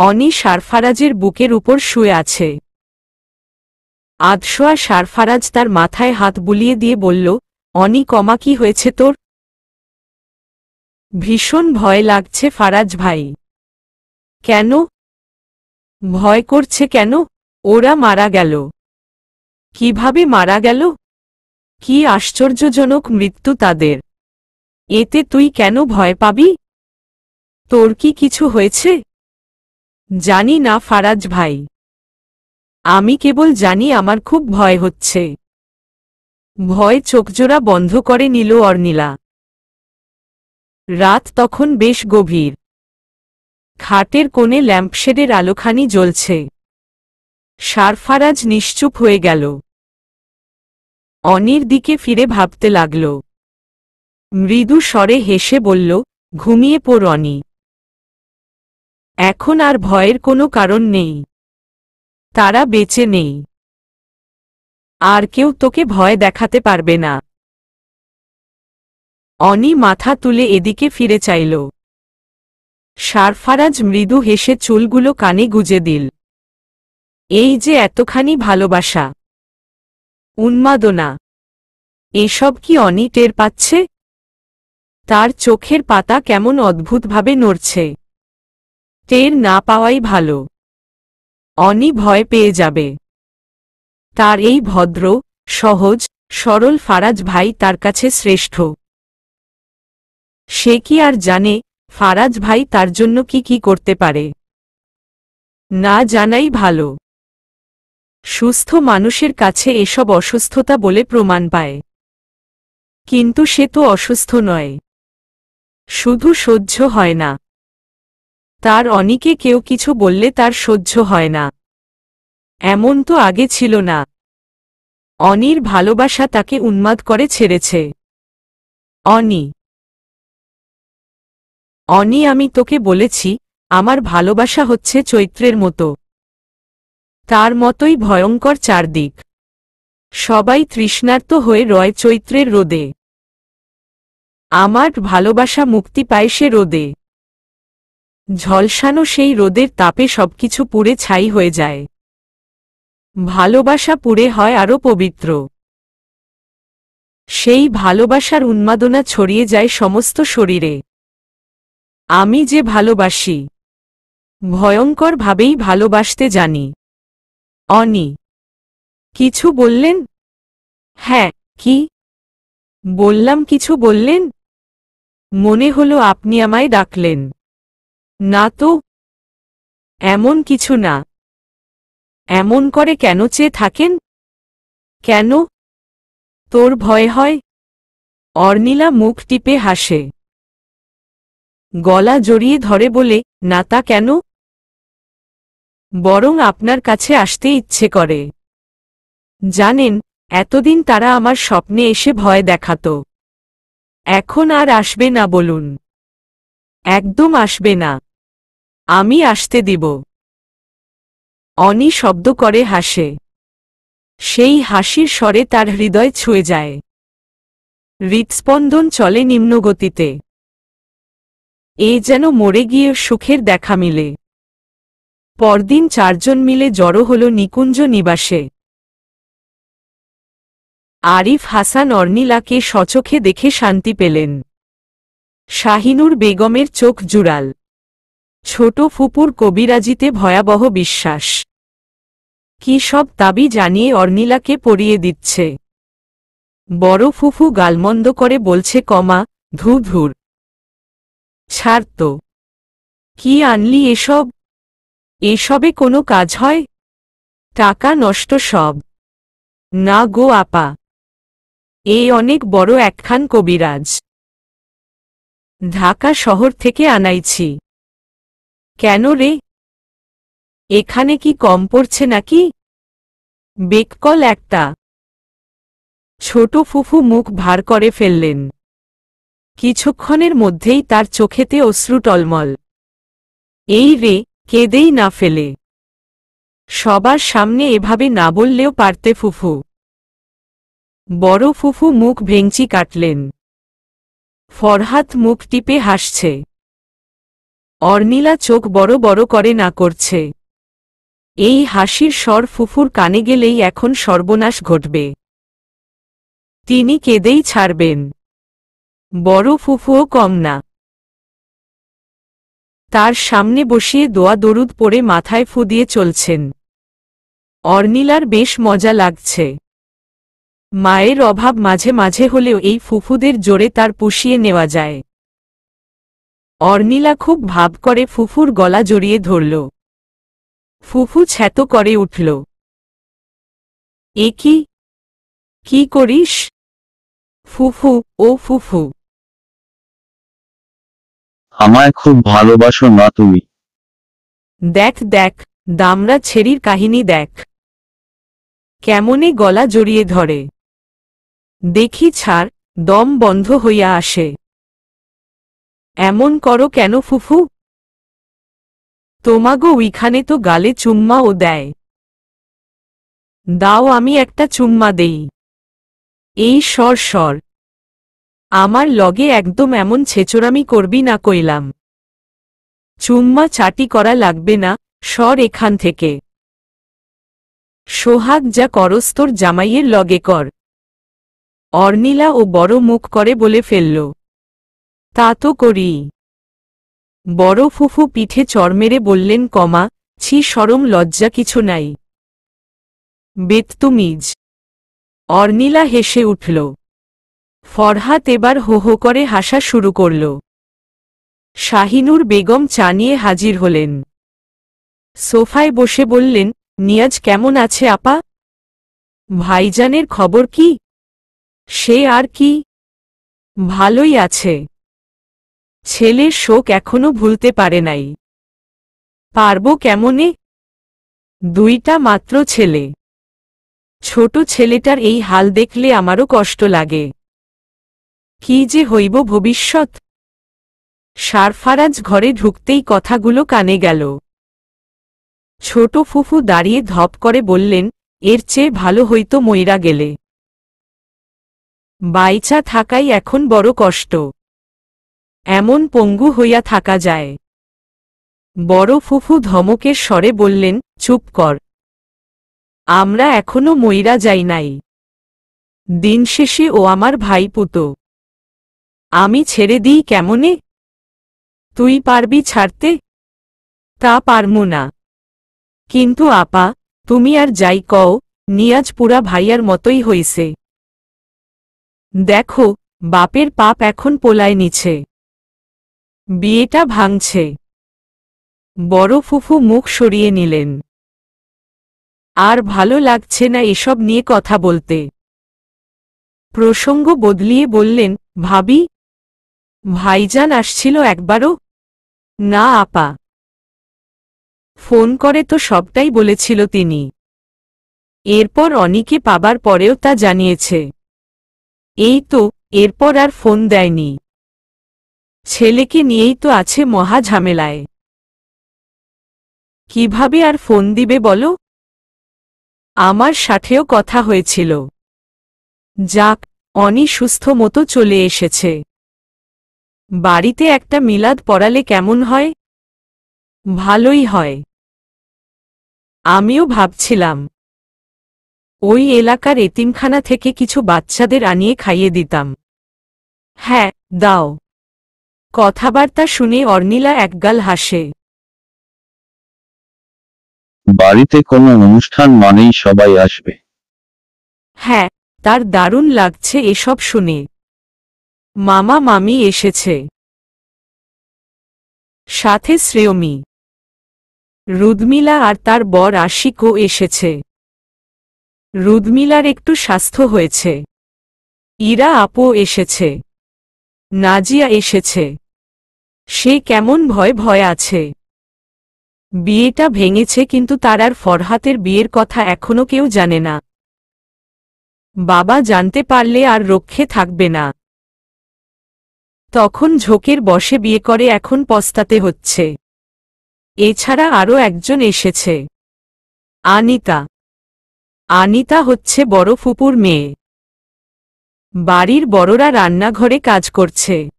অনি সারফারাজের বুকের উপর শুয়ে আছে। আধশোয়া সারফারাজ তার মাথায় হাত বুলিয়ে দিয়ে বলল, অনি কি হয়েছে তোর? ভীষণ ভয় লাগছে ফারাজ ভাই। কেন? ভয় করছে কেন? ওরা মারা গেল। কিভাবে মারা গেল? কি আশ্চর্যজনক মৃত্যু তাদের। এতে তুই কেন ভয় পাবি? তোর কি কিছু হয়েছে? জানি না ফারাজ ভাই। আমি কেবল জানি আমার খুব ভয় হচ্ছে। ভয় চোখজোড়া বন্ধ করে নিল অর্নিলা। রাত তখন বেশ গভীর। খাটের কোণে ল্যাম্পশেডের আলোখানি জ্বলছে। সারফারাজ নিশ্চুপ হয়ে গেল। অনির দিকে ফিরে ভাবতে লাগল। মৃদু স্বরে হেসে বলল, ঘুমিয়ে পড় অনি। এখন আর ভয়ের কোনো কারণ নেই। তারা বেঁচে নেই। আর কেউ তোকে ভয় দেখাতে পারবে না। অনি মাথা তুলে এদিকে ফিরে চাইল। সারফারাজ মৃদু হেসে চুলগুলো কানে গুজে দিল। এই যে এতখানি ভালোবাসা, উন্মাদনা, এসব কি অনি টের পাচ্ছে? তার চোখের পাতা কেমন অদ্ভুতভাবে নড়ছে। টের না পাওয়াই ভালো। অনি ভয় পেয়ে যাবে। তার এই ভদ্র, সহজ, সরল ফারাজ ভাই তার কাছে শ্রেষ্ঠ। সে কি আর জানে ফারাজ ভাই তার জন্য কি কি করতে পারে? না জানাই ভালো। সুস্থ মানুষের কাছে এসব অসুস্থতা বলে প্রমাণ পায়। কিন্তু সে তো অসুস্থ নয়। শুধু সহ্য হয় না। তার অনিকে কেউ কিছু বললে তার সহ্য হয় না। এমন তো আগে ছিল না। অনির ভালোবাসা তাকে উন্মাদ করে ছেড়েছে। অনি, অনি, আমি তোকে বলেছি আমার ভালোবাসা হচ্ছে চৈত্রের মতো। তার মতোই ভয়ঙ্কর চারদিক। সবাই তৃষ্ণার্ত হয়ে রয় চৈত্রের রোদে। আমার ভালোবাসা মুক্তি পায় সে রোদে। ঝলসানো সেই রোদের তাপে সবকিছু পুড়ে ছাই হয়ে যায়। ভালোবাসা পুড়ে হয় আরও পবিত্র। সেই ভালোবাসার উন্মাদনা ছড়িয়ে যায় সমস্ত শরীরে। আমি যে ভালোবাসি, ভয়ঙ্করভাবেই ভালোবাসতে জানি। অনি, কিছু বললেন? হ্যাঁ, কি বললাম? কিছু বললেন? মনে হলো আপনি আমায় ডাকলেন। না তো, এমন কিছু না। এমন করে কেন চেয়ে থাকেন? কেন? তোর ভয় হয়? অর্নিলা মুখ টিপে হাসে। গলা জড়িয়ে ধরে বলে, না তা কেন? বরং আপনার কাছে আসতে ইচ্ছে করে। জানেন, এতদিন তারা আমার স্বপ্নে এসে ভয় দেখাত। এখন আর আসবে না বলুন। একদম আসবে না। আমি আসতে দিব। অনি শব্দ করে হাসে। সেই হাসির স্বরে তার হৃদয় ছুঁয়ে যায়। হৃৎস্পন্দন চলে নিম্নগতিতে। এ যেন মরে গিয়ে সুখের দেখা মিলে। পরদিন চারজন মিলে জড়ো হল নিকুঞ্জ নিবাসে। আরিফ হাসান অর্নিলাকে সচোখে দেখে শান্তি পেলেন। শাহিনুর বেগমের চোখ জুড়াল। ছোট ফুপুর কবিরাজিতে ভয়াবহ বিশ্বাস। কি সব দাবি জানিয়ে অর্নিলাকে পরিয়ে দিচ্ছে। বড় ফুফু গালমন্দ করে বলছে, ধুর। ছাড় তো। কি আনলি এসব? এসবে কোনো কাজ হয়? টাকা নষ্ট সব। না গো আপা, এই অনেক বড় একখান কবিরাজ। ঢাকা শহর থেকে আনাইছি। কেন রে? এখানে কি কম পড়ছে নাকি? বেককল একটা। ছোট ফুফু মুখ ভার করে ফেললেন। কিছুক্ষণের মধ্যেই তার চোখেতে অশ্রু টলমল। এই রে, কেঁদেই না ফেলে। সবার সামনে এভাবে না বললেও পারতে ফুফু। বড় ফুফু মুখ ভেঙচি কাটলেন। ফরহাদ মুখ টিপে হাসছে। অর্নিলা চোখ বড় বড় করে না করছে। এই হাসির স্বর ফুফুর কানে গেলেই এখন সর্বনাশ ঘটবে। তিনি কেঁদেই ছাড়বেন। বড় ফুফুও কম না। তার সামনে বসিয়ে দোয়া দরুদ পড়ে মাথায় ফু দিয়ে চলছেন। অর্নিলার বেশ মজা লাগছে। মায়ের অভাব মাঝে মাঝে হলেও এই ফুফুদের জোরে তার পুষিয়ে নেওয়া যায়। অর্নিলা খুব ভাব করে ফুফুর গলা জড়িয়ে ধরল। ফুফু ছ্যাতো করে উঠল। এ কি, কি করিস? ফুফু, ও ফুফু। আমায় খুব ভালোবাসো না তুমি? দেখ দেখ, দামড়া ছেড়ির কাহিনী দেখ, কেমনে গলা জড়িয়ে ধরে। দেখি ছাড়, দম বন্ধ হইয়া আসে। এমন করো কেন ফুফু? তোমাগো উইখানে তো গালে চুম্মাও দেয়। দাও আমি একটা চুম্মা দেই। এই সর সর, আমার লগে একদম এমন ছেচোরামি করবি না কইলাম। চুম্মা চাটি করা লাগবে না, সর এখান থেকে। সোহাগ যা করস তোর জামাইয়ের লগে কর। অর্নিলা ও বড় মুখ করে বলে ফেলল। তা তো করি। বড় ফুফু পিঠে চড় মেরে বললেন, কমা, ছি শরম লজ্জা কিছু নাই। বেত্তুমিজ। অর্নিলা হেসে উঠল। ফরহাত এবার হো হো করে হাসা শুরু করল। শাহিনুর বেগম চা নিয়ে হাজির হলেন। সোফায় বসে বললেন, নিয়াজ কেমন আছে আপা? ভাইজানের খবর কি? সে আর কি, ভালোই আছে। ছেলের শোক এখনো ভুলতে পারে নাই। পারবো কেমনে? দুইটা মাত্র ছেলে। ছোট ছেলেটার এই হাল দেখলে আমারও কষ্ট লাগে। কি যে হইব ভবিষ্যৎ। সারফারাজ ঘরে ঢুকতেই কথাগুলো কানে গেল। ছোট ফুফু দাঁড়িয়ে ধপ করে বললেন, এর চেয়ে ভালো হইতো মইরা গেলে। বাইচা থাকাই এখন বড় কষ্ট। এমন পঙ্গু হইয়া থাকা যায়। বড় ফুফু ধমকের স্বরে বললেন, চুপ কর। আমরা এখনো মইরা যাই নাই। দিন শেষে ও আমার ভাইপুতো। আমি ছেড়ে দিই কেমনে? তুই পারবি ছাড়তে? তা পারমু না। কিন্তু আপা, তুমি আর যাই কও, নিয়াজ পুরা ভাইয়ার মতোই হইছে। দেখো, বাপের পাপ এখন পোলায় নিছে। বিয়েটা ভাঙছে। বড় ফুফু মুখ সরিয়ে নিলেন। আর ভালো লাগছে না এসব নিয়ে কথা বলতে। প্রসঙ্গ বদলিয়ে বললেন, ভাবি, ভাইজান আসছিল একবারও? না আপা। ফোন করে তো সবটাই বলেছিল তিনি। এরপর অনিকে পাবার পরেও তা জানিয়েছে। এই তো, এরপর আর ফোন দেয়নি। ছেলেকে নিয়েই তো আছে মহা ঝামেলায়। কিভাবে আর ফোন দিবে বলো? আমার সাথেও কথা হয়েছিল। যাক, অনি সুস্থ মতো চলে এসেছে। বাড়িতে একটা মিলাদ পড়ালে কেমন হয়? ভালোই হয়। আমিও ভাবছিলাম ওই এলাকার এতিমখানা থেকে কিছু বাচ্চাদের আনিয়ে খাইয়ে দিতাম। হ্যাঁ, দাও। কথাবার্তা শুনে অর্নিলা একগাল হাসে। বাড়িতে কোনো অনুষ্ঠান মানেই সবাই আসবে। হ্যাঁ, তার দারুণ লাগছে এসব শুনে। মামা মামি এসেছে। সাথে শ্রেয়মী, রুদমিলা আর তার বর আশিকও এসেছে। রুদমিলার একটু স্বাস্থ্য হয়েছে। ইরা আপু এসেছে। নাজিয়া এসেছে। সে কেমন ভয় ভয় আছে। বিয়েটা ভেঙেছে কিন্তু তার আর ফরহাতের বিয়ের কথা এখনো কেউ জানে না। বাবা জানতে পারলে আর রক্ষে থাকবে না। তখন ঝোঁকের বশে বিয়ে করে এখন পস্তাতে হচ্ছে। এছাড়া আরও একজন এসেছে, আনিতা। আনিতা হচ্ছে বড় ফুপুর মেয়ে। বাড়ির বড়রা রান্নাঘরে কাজ করছে।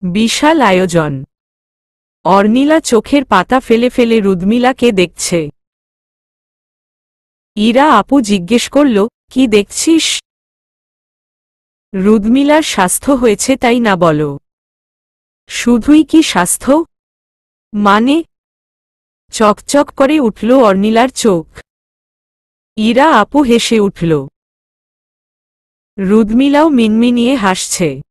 বিশাল আয়োজন। অর্নিলা চোখের পাতা ফেলে ফেলে রুদ্মিলাকে দেখছে। ইরা আপু জিজ্ঞেস করল, কি দেখছিস? রুদ্মিলার স্বাস্থ্য হয়েছে তাই না বলো? শুধুই কি স্বাস্থ্য? মানে? চকচক করে উঠল অর্নিলার চোখ। ইরা আপু হেসে উঠল। রুদ্মিলাও মিনমিনিয়ে হাসছে।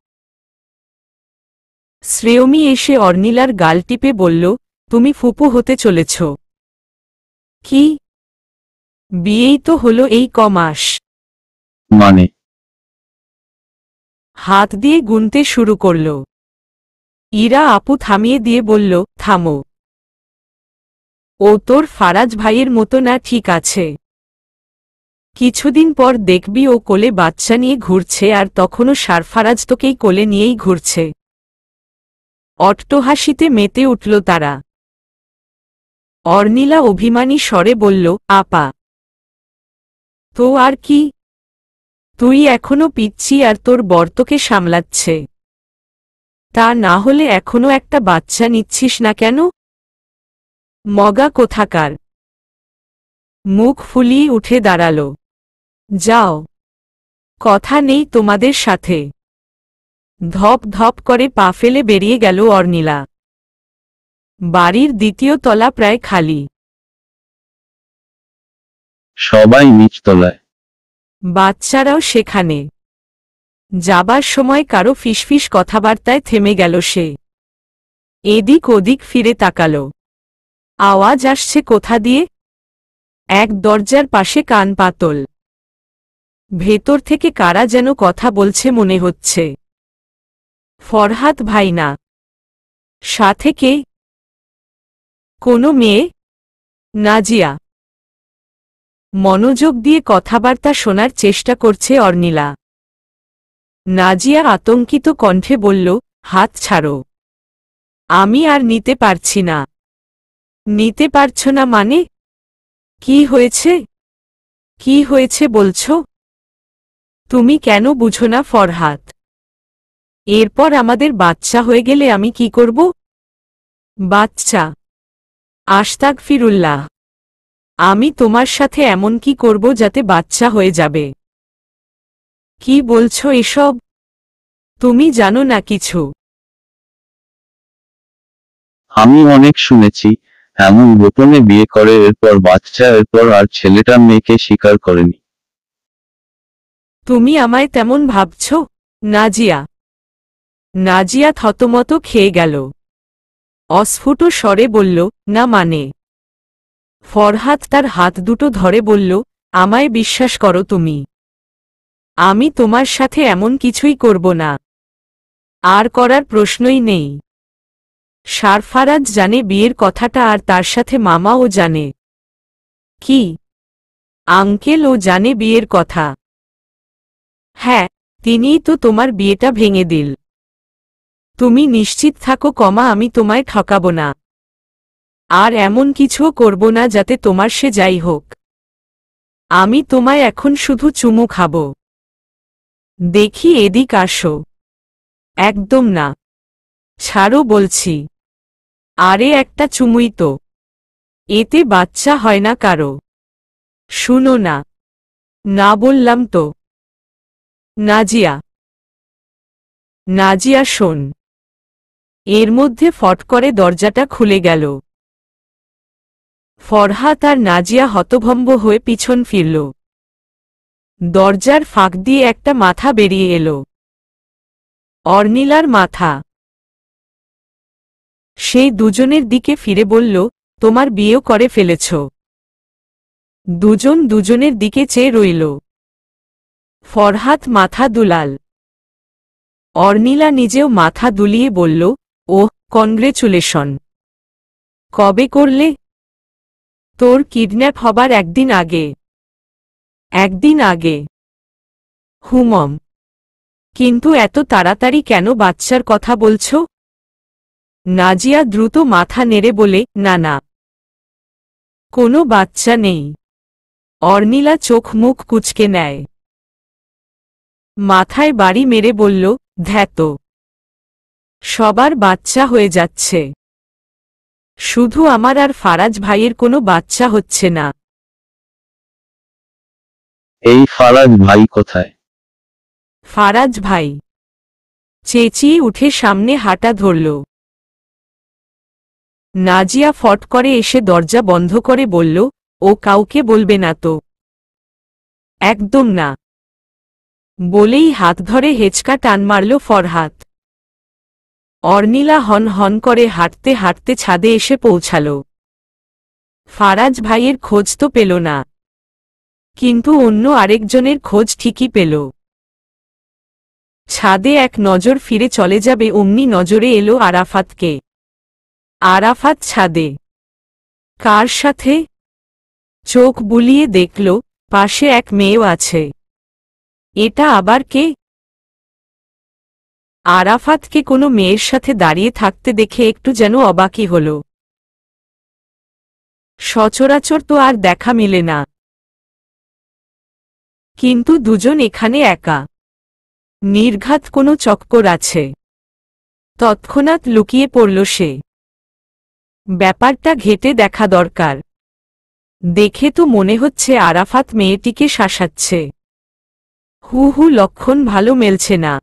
শ্রেয়মী এসে অর্নিলার গাল টিপে বলল, তুমি ফুপু হতে চলেছ। কি? বিয়েই তো হলো এই কমাস। মানে? হাত দিয়ে গুনতে শুরু করল। ইরা আপু থামিয়ে দিয়ে বলল, থামো। ও তোর ফারাজ ভাইয়ের মতো না, ঠিক আছে? কিছুদিন পর দেখবি ও কোলে বাচ্চা নিয়ে ঘুরছে, আর তখনও সারফারাজ তোকেই কোলে নিয়েই ঘুরছে। অট্টহাসিতে মেতে উঠল তারা। অর্নিলা অভিমানী স্বরে বলল, আপা। তো আর কি? তুই এখনো পিচ্ছি আর তোর বর তোকে সামলাচ্ছে। তা না হলে এখনো একটা বাচ্চা নিচ্ছিস না কেন? মগা কোথাকার। মুখ ফুলিয়ে উঠে দাঁড়াল। যাও, কথা নেই তোমাদের সাথে। ধপ ধপ করে পা ফেলে বেরিয়ে গেল অর্নিলা। বাড়ির দ্বিতীয় তলা প্রায় খালি। সবাই নিচতলায়। বাচ্চারাও সেখানে। যাবার সময় কারো ফিসফিস কথাবার্তায় থেমে গেল সে। এদিক ওদিক ফিরে তাকাল। আওয়াজ আসছে কোথা দিয়ে? এক দরজার পাশে কান পাতল। ভেতর থেকে কারা যেন কথা বলছে মনে হচ্ছে। ফরহাদ ভাই না। সাথে কে? কোনো মেয়ে? নাজিয়া। মনোযোগ দিয়ে কথাবার্তা শোনার চেষ্টা করছে অর্নিলা। নাজিয়া আতঙ্কিত কণ্ঠে বলল, হাত ছাড়ো। আমি আর নিতে পারছি না। নিতে পারছ না মানে? কি হয়েছে? কি হয়েছে বলছো? তুমি কেন বুঝো না ফরহাদ? এরপর আমাদের বাচ্চা হয়ে গেলে আমি কি করব? বাচ্চা? আস্তাগফিরুল্লাহ। আমি তোমার সাথে এমন কি করব যাতে বাচ্চা হয়ে যাবে? কি বলছো এসব? তুমি জানো না কিছু। আমি অনেক শুনেছি, এমন গোপনে বিয়ে করে এরপর বাচ্চা, এরপর আর ছেলেটা মেয়েকে স্বীকার করেনি। তুমি আমায় তেমন ভাবছ? নাজিয়া। নাজিয়া থতমত খেয়ে গেল। অস্ফুট স্বরে বলল, না মানে? ফরহাদ তার হাত দুটো ধরে বলল, আমায় বিশ্বাস করো তুমি। আমি তোমার সাথে এমন কিছুই করব না। আর করার প্রশ্নই নেই। সারফারাজ জানে বিয়ের কথাটা, আর তার সাথে মামাও জানে। কি? আঙ্কেলও জানে বিয়ের কথা? হ্যাঁ, তিনিই তো তোমার বিয়েটা ভেঙে দিল। তুমি নিশ্চিত থাকো আমি তোমায় ঠকাব না। আর এমন কিছুও করব না যাতে তোমার সে যাই হোক। আমি তোমায় এখন শুধু চুমু খাব। দেখি এদিক আসো। একদম না। ছাড়ো বলছি। আরে একটা চুমুই তো। এতে বাচ্চা হয় না কারো। শুনো না। না বললাম তো। নাজিয়া। নাজিয়া শোন। এর মধ্যে ফট করে দরজাটা খুলে গেল। ফরহাদ আর নাজিয়া হতভম্ব হয়ে পিছন ফিরল। দরজার ফাঁক দিয়ে একটা মাথা বেরিয়ে এলো। অর্নিলার মাথা। সেই দুজনের দিকে ফিরে বলল, তোমার বিয়েও করে ফেলেছ। দুজন দুজনের দিকে চেয়ে রইল। ফরহাদ মাথা দুলাল। অর্নিলা নিজেও মাথা দুলিয়ে বলল, ওহ, কনগ্রেচুলেশন। কবে করলে? তোর কিডন্যাপ হবার একদিন আগে। একদিন আগে? হুমম। কিন্তু এত তাড়াতাড়ি কেন বাচ্চার কথা বলছ? নাজিয়া দ্রুত মাথা নেড়ে বলে, না না, কোনো বাচ্চা নেই। অর্নিলা চোখ মুখ কুঁচকে নেয়। মাথায় বাড়ি মেরে বলল, ধ্যাত। সবার বাচ্চা হয়ে যাচ্ছে। শুধু আমার আর ফারাজ ভাইয়ের কোনো বাচ্চা হচ্ছে না। এই ফারাজ ভাই কোথায়? ফারাজ ভাই চেঁচিয়ে উঠে সামনে হাঁটা ধরল। নাজিয়া ফট করে এসে দরজা বন্ধ করে বলল, ও কাউকে বলবে না তো? একদম না, বলেই হাত ধরে হেঁচকা টান মারল ফরহাদ। অর্নিলা হন হন করে হাঁটতে হাঁটতে ছাদে এসে পৌঁছাল। ফারাজ ভাইয়ের খোঁজ তো পেল না, কিন্তু অন্য আরেকজনের খোঁজ ঠিকই পেল। ছাদে এক নজর ফিরে চলে যাবে অমনি নজরে এলো আরাফাতকে। আরাফাত ছাদে। কার সাথে? চোখ বুলিয়ে দেখল পাশে এক মেয়েও আছে। এটা আবার কে? আরাফাতকে কোনো মেয়ের সাথে দাঁড়িয়ে থাকতে দেখে একটু যেন অবাকই হল। সচরাচর তো আর দেখা মেলে না, কিন্তু দুজন এখানে একা। নির্ঘাত কোনো চক্কর আছে। তৎক্ষণাৎ লুকিয়ে পড়ল সে। ব্যাপারটা ঘেঁটে দেখা দরকার। দেখে তো মনে হচ্ছে আরাফাত মেয়েটিকে শাসাচ্ছে। হু হু লক্ষণ ভালো মেলছে না।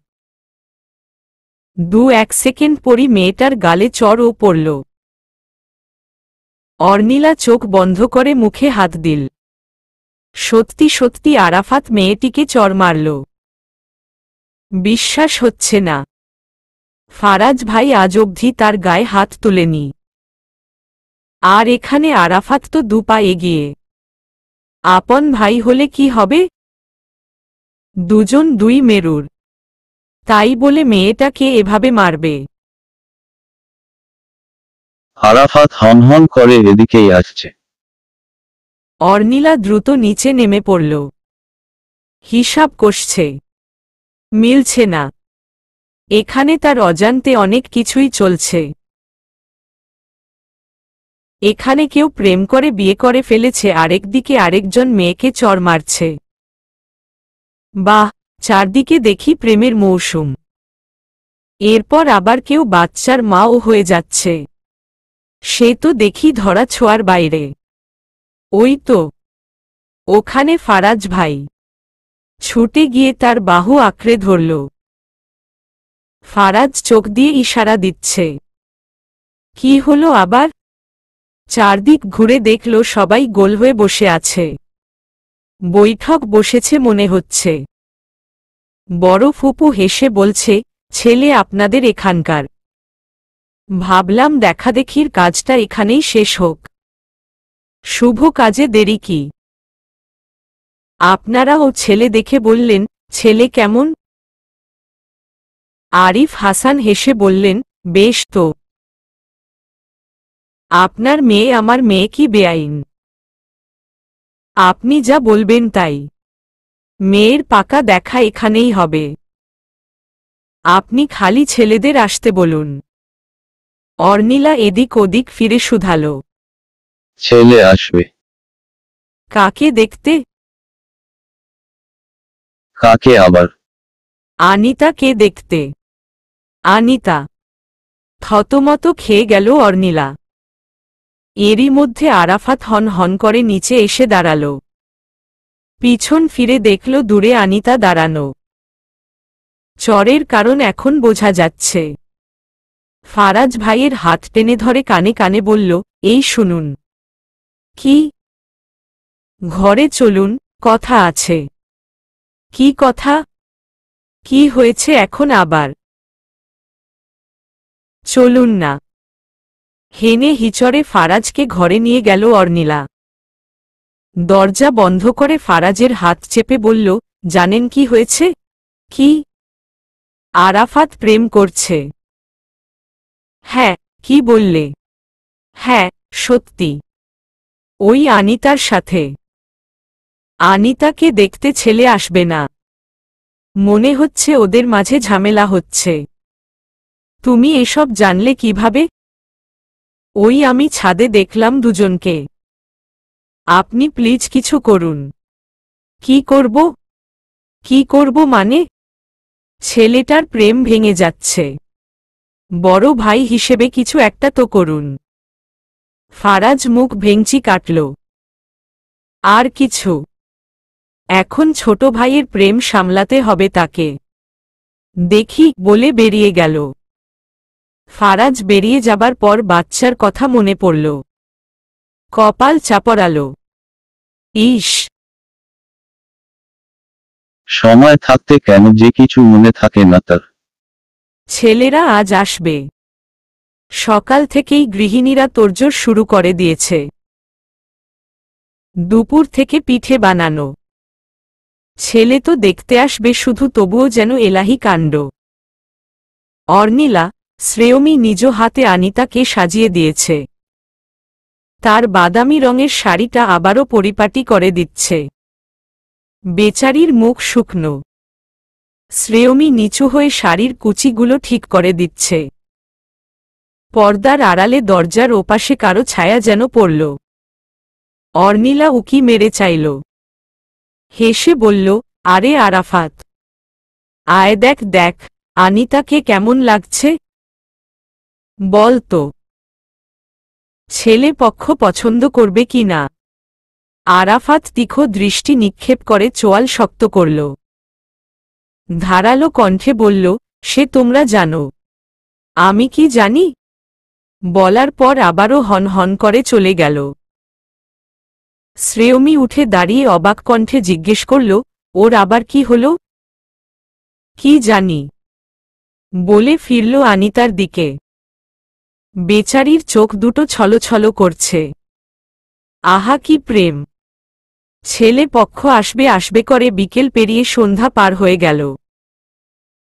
2-1 সেকেন্ড পরই মেয়েটার গালে চড়ও পড়ল। অর্নিলা চোখ বন্ধ করে মুখে হাত দিল। সত্যি সত্যি আরাফাত মেয়েটিকে চড় মারল। বিশ্বাস হচ্ছে না। ফারাজ ভাই আজ অবধি তার গায়ে হাত তুলেনি, আর এখানে আরাফাত তো 2 পা এগিয়ে। আপন ভাই হলে কি হবে? দুজন 2 মেরুর, তাই বলে মেয়েটাকে এভাবে মারবে? আরাফাত হনহন করে এদিকেই আসছে। অর্নিলা দ্রুত নিচে নেমে পড়ল। হিসাব কষছে, মিলছে না। এখানে তার অজান্তে অনেক কিছুই চলছে। এখানে কেউ প্রেম করে বিয়ে করে ফেলেছে, আরেকদিকে আরেকজন মেয়েকে চড় মারছে। বাহ, চারদিকে দেখি প্রেমের মৌসুম। এরপর আবার কেউ বাচ্চার মাও হয়ে যাচ্ছে। সে তো দেখি ধরা ছোঁয়ার বাইরে। ওই তো, ওখানে ফারাজ ভাই। ছুটে গিয়ে তার বাহু আঁকড়ে ধরল। ফারাজ চোখ দিয়ে ইশারা দিচ্ছে। কি হলো আবার? চারদিক ঘুরে দেখল সবাই গোল হয়ে বসে আছে। বৈঠক বসেছে মনে হচ্ছে। বড় ফুপু হেসে বলছে, ছেলে আপনাদের এখানকার। ভাবলাম দেখাদেখির কাজটা এখানেই শেষ হোক। শুভ কাজে দেরি কি? আপনারা ও ছেলে দেখে বললেন, ছেলে কেমন? আরিফ হাসান হেসে বললেন, বেশ তো। আপনার মেয়ে আমার মেয়ে কি বেআইন? আপনি যা বলবেন তাই। মেয়ের পাকা দেখা এখানেই হবে। আপনি খালি ছেলেদের আসতে বলুন। অর্নিলা এদিক ওদিক ফিরে শুধাল। ছেলে আসবে? কাকে দেখতে? কাকে আবার? আনিতাকে দেখতে। আনিতা? থতমত খেয়ে গেল অর্নিলা। এরই মধ্যে আরাফাত হন হন করে নিচে এসে দাঁড়াল। পিছন ফিরে দেখল দূরে আনিতা দাঁড়ানো। চরের কারণ এখন বোঝা যাচ্ছে। ফারাজ ভাইয়ের হাত টেনে ধরে কানে কানে বলল, এই শুনুন। কি? ঘরে চলুন, কথা আছে। কি কথা? কি হয়েছে এখন আবার? চলুন না। হেনে হিচড়ে ফারাজকে ঘরে নিয়ে গেল অর্নিলা। দরজা বন্ধ করে ফারাজের হাত চেপে বলল, জানেন কি হয়েছে? কি? আরাফাত প্রেম করছে। হ্যাঁ। কি বললে? হ্যাঁ, সত্যি। ওই আনিতার সাথে। আনিতাকে দেখতে ছেলে আসবে না। মনে হচ্ছে ওদের মাঝে ঝামেলা হচ্ছে। তুমি এসব জানলে কিভাবে? ওই আমি ছাদে দেখলাম দুজনকে। আপনি প্লিজ কিছু করুন। কি করব? কি করব মানে? ছেলেটার প্রেম ভেঙে যাচ্ছে। বড় ভাই হিসেবে কিছু একটা তো করুন। ফারাজ মুখ ভেঙচি কাটল। আর কিছু? এখন ছোট ভাইয়ের প্রেম সামলাতে হবে তাকে। দেখি বলে বেরিয়ে গেল। ফারাজ বেরিয়ে যাবার পর বাচ্চার কথা মনে পড়ল। কপাল চাপড়ালো। ইস, সময় থাকতে কেন যে কিছু মনে থাকে না তার। ছেলেরা আজ আসবে। সকাল থেকেই গৃহিণীরা তোড়জোড় শুরু করে দিয়েছে। দুপুর থেকে পিঠে বানানো। ছেলে তো দেখতে আসবে শুধু, তবুও যেন এলাহি কাণ্ড। অর্নিলা, শ্রেয়মী নিজ হাতে আনিতাকে সাজিয়ে দিয়েছে। তার বাদামি রঙের শাড়িটা আবারও পরিপাটি করে দিচ্ছে। বেচারির মুখ শুকনো। শ্রেয়মী নিচু হয়ে শাড়ির কুচিগুলো ঠিক করে দিচ্ছে। পর্দার আড়ালে দরজার ওপাশে কারো ছায়া যেন পড়ল। অর্নিলা উকি মেরে চাইল। হেসে বলল, আরে আরাফাত, আয় দেখ দেখ আনিতাকে কেমন লাগছে। বল তো, ছেলে পক্ষ পছন্দ করবে কি না। আরাফাত তীক্ষ্ণ দৃষ্টি নিক্ষেপ করে চোয়াল শক্ত করল। ধারালো কণ্ঠে বলল, সে তোমরা জানো, আমি কি জানি। বলার পর আবারও হন হন করে চলে গেল। শ্রেয়মী উঠে দাঁড়িয়ে অবাক কণ্ঠে জিজ্ঞেস করল, ওর আবার কি হল। কি জানি, বলে ফিরল আনিতার দিকে। বেচারির চোখ দুটো ছলছল করছে। আহা কি প্রেম! ছেলে পক্ষ আসবে আসবে করে বিকেল পেরিয়ে সন্ধ্যা পার হয়ে গেল,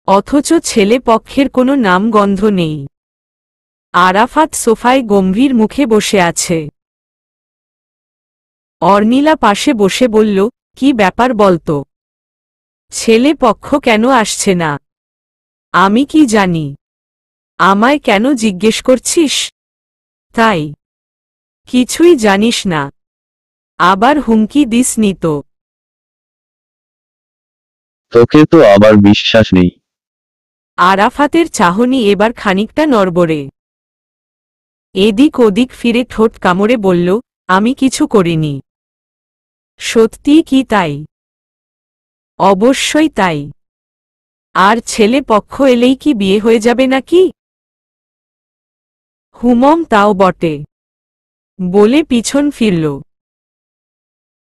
অথচ ছেলে পক্ষের কোনো নাম গন্ধ নেই। আরাফাত সোফায় গম্ভীর মুখে বসে আছে। অর্নিলা পাশে বসে বলল, কি ব্যাপার বলতো, ছেলে পক্ষ কেন আসছে না। আমি কি জানি, আমায় কেন জিজ্ঞেস করছিস। তাই কিছুই জানিস না, আবার হুমকি দিস নি তো। তোকে তো আবার বিশ্বাস নেই। আরাফাতের চাহনি এবার খানিকটা নড়বড়ে। এদিক ওদিক ফিরে ঠোঁট কামড়ে বলল, আমি কিছু করিনি। সত্যি কি তাই? অবশ্যই তাই। আর ছেলে পক্ষ এলেই কি বিয়ে হয়ে যাবে নাকি? হুমম তাও বটে, বলে পিছন ফিরল।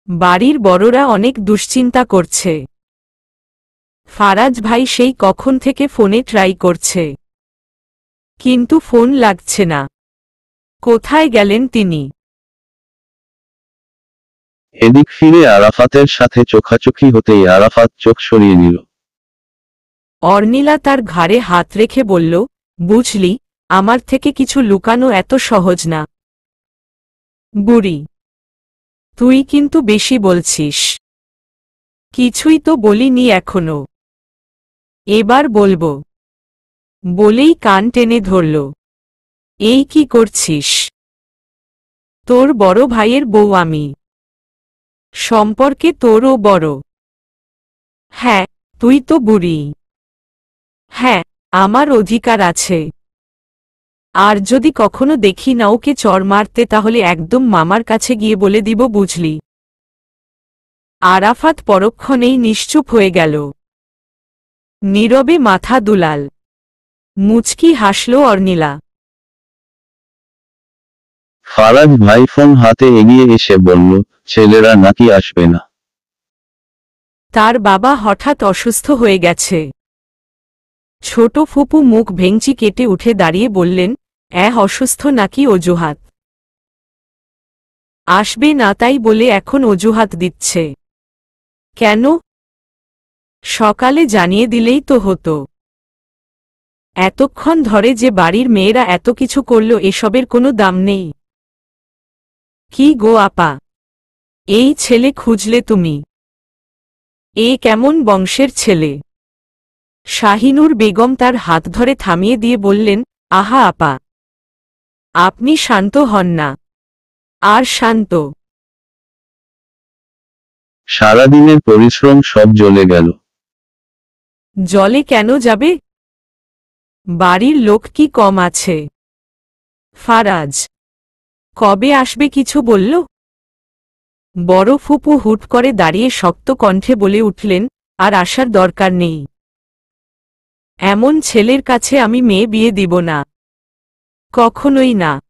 বাড়ির বড়রা অনেক দুশ্চিন্তা করছে। ফারাজ ভাই সেই কখন থেকে ফোনে ট্রাই করছে, কিন্তু ফোন লাগছে না। কোথায় গেলেন তিনি? এদিক ফিরে আরাফাতের সাথে চোখাচোখি হতেই আরাফাত চোখ সরিয়ে নিল। অর্নিলা তার ঘাড়ে হাত রেখে বলল, বুঝলি, আমার থেকে কিছু লুকানো এত সহজ না। বুড়ি, তুই কিন্তু বেশি বলছিস। কিছুই তো বলিনি এখনো। এবার বলবো, বলেই কান টেনে ধরল। এই কি করছিস? তোর বড় ভাইয়ের বউ আমি, সম্পর্কে তোরও বড়। হ্যাঁ, তুই তো বুড়ি। হ্যাঁ, আমার অধিকার আছে। আর যদি কখনো দেখি না ওকে চড় মারতে, তাহলে একদম মামার কাছে গিয়ে বলে দিব, বুঝলি। আরাফাত পরক্ষণেই নিশ্চুপ হয়ে গেল। নীরবে মাথা দুলাল। মুচকি হাসল অর্নিলা। ফারাজ ভাই ফোন হাতে এগিয়ে এসে বলল, ছেলেরা নাকি আসবে না। তার বাবা হঠাৎ অসুস্থ হয়ে গেছে। ছোট ফুপু মুখ ভেঙচি কেটে উঠে দাঁড়িয়ে বললেন, অসুস্থ নাকি অজুহাত? আসবে না তাই বলে এখন অজুহাত দিচ্ছে কেন? সকালে জানিয়ে দিলেই তো হতো। এতক্ষণ ধরে যে বাড়ির মেয়েরা এত কিছু করল, এসবের কোনো দাম নেই। কি গো আপা, এই ছেলে খুঁজলে তুমি? এ কেমন বংশের ছেলে? শাহিনুর বেগম তার হাত ধরে থামিয়ে দিয়ে বললেন, আহা আপা, আপনি শান্ত হন না। আর শান্ত? সারাদিনের পরিশ্রম সব জ্বলে গেল। জলে কেন যাবে? বাড়ির লোক কি কম আছে? ফারাজ, কবে আসবে কিছু বলল? বড় ফুপু হুট করে দাঁড়িয়ে শক্ত কণ্ঠে বলে উঠলেন, আর আসার দরকার নেই। এমন ছেলের কাছে আমি মেয়ে বিয়ে দিব না। কখনোই না।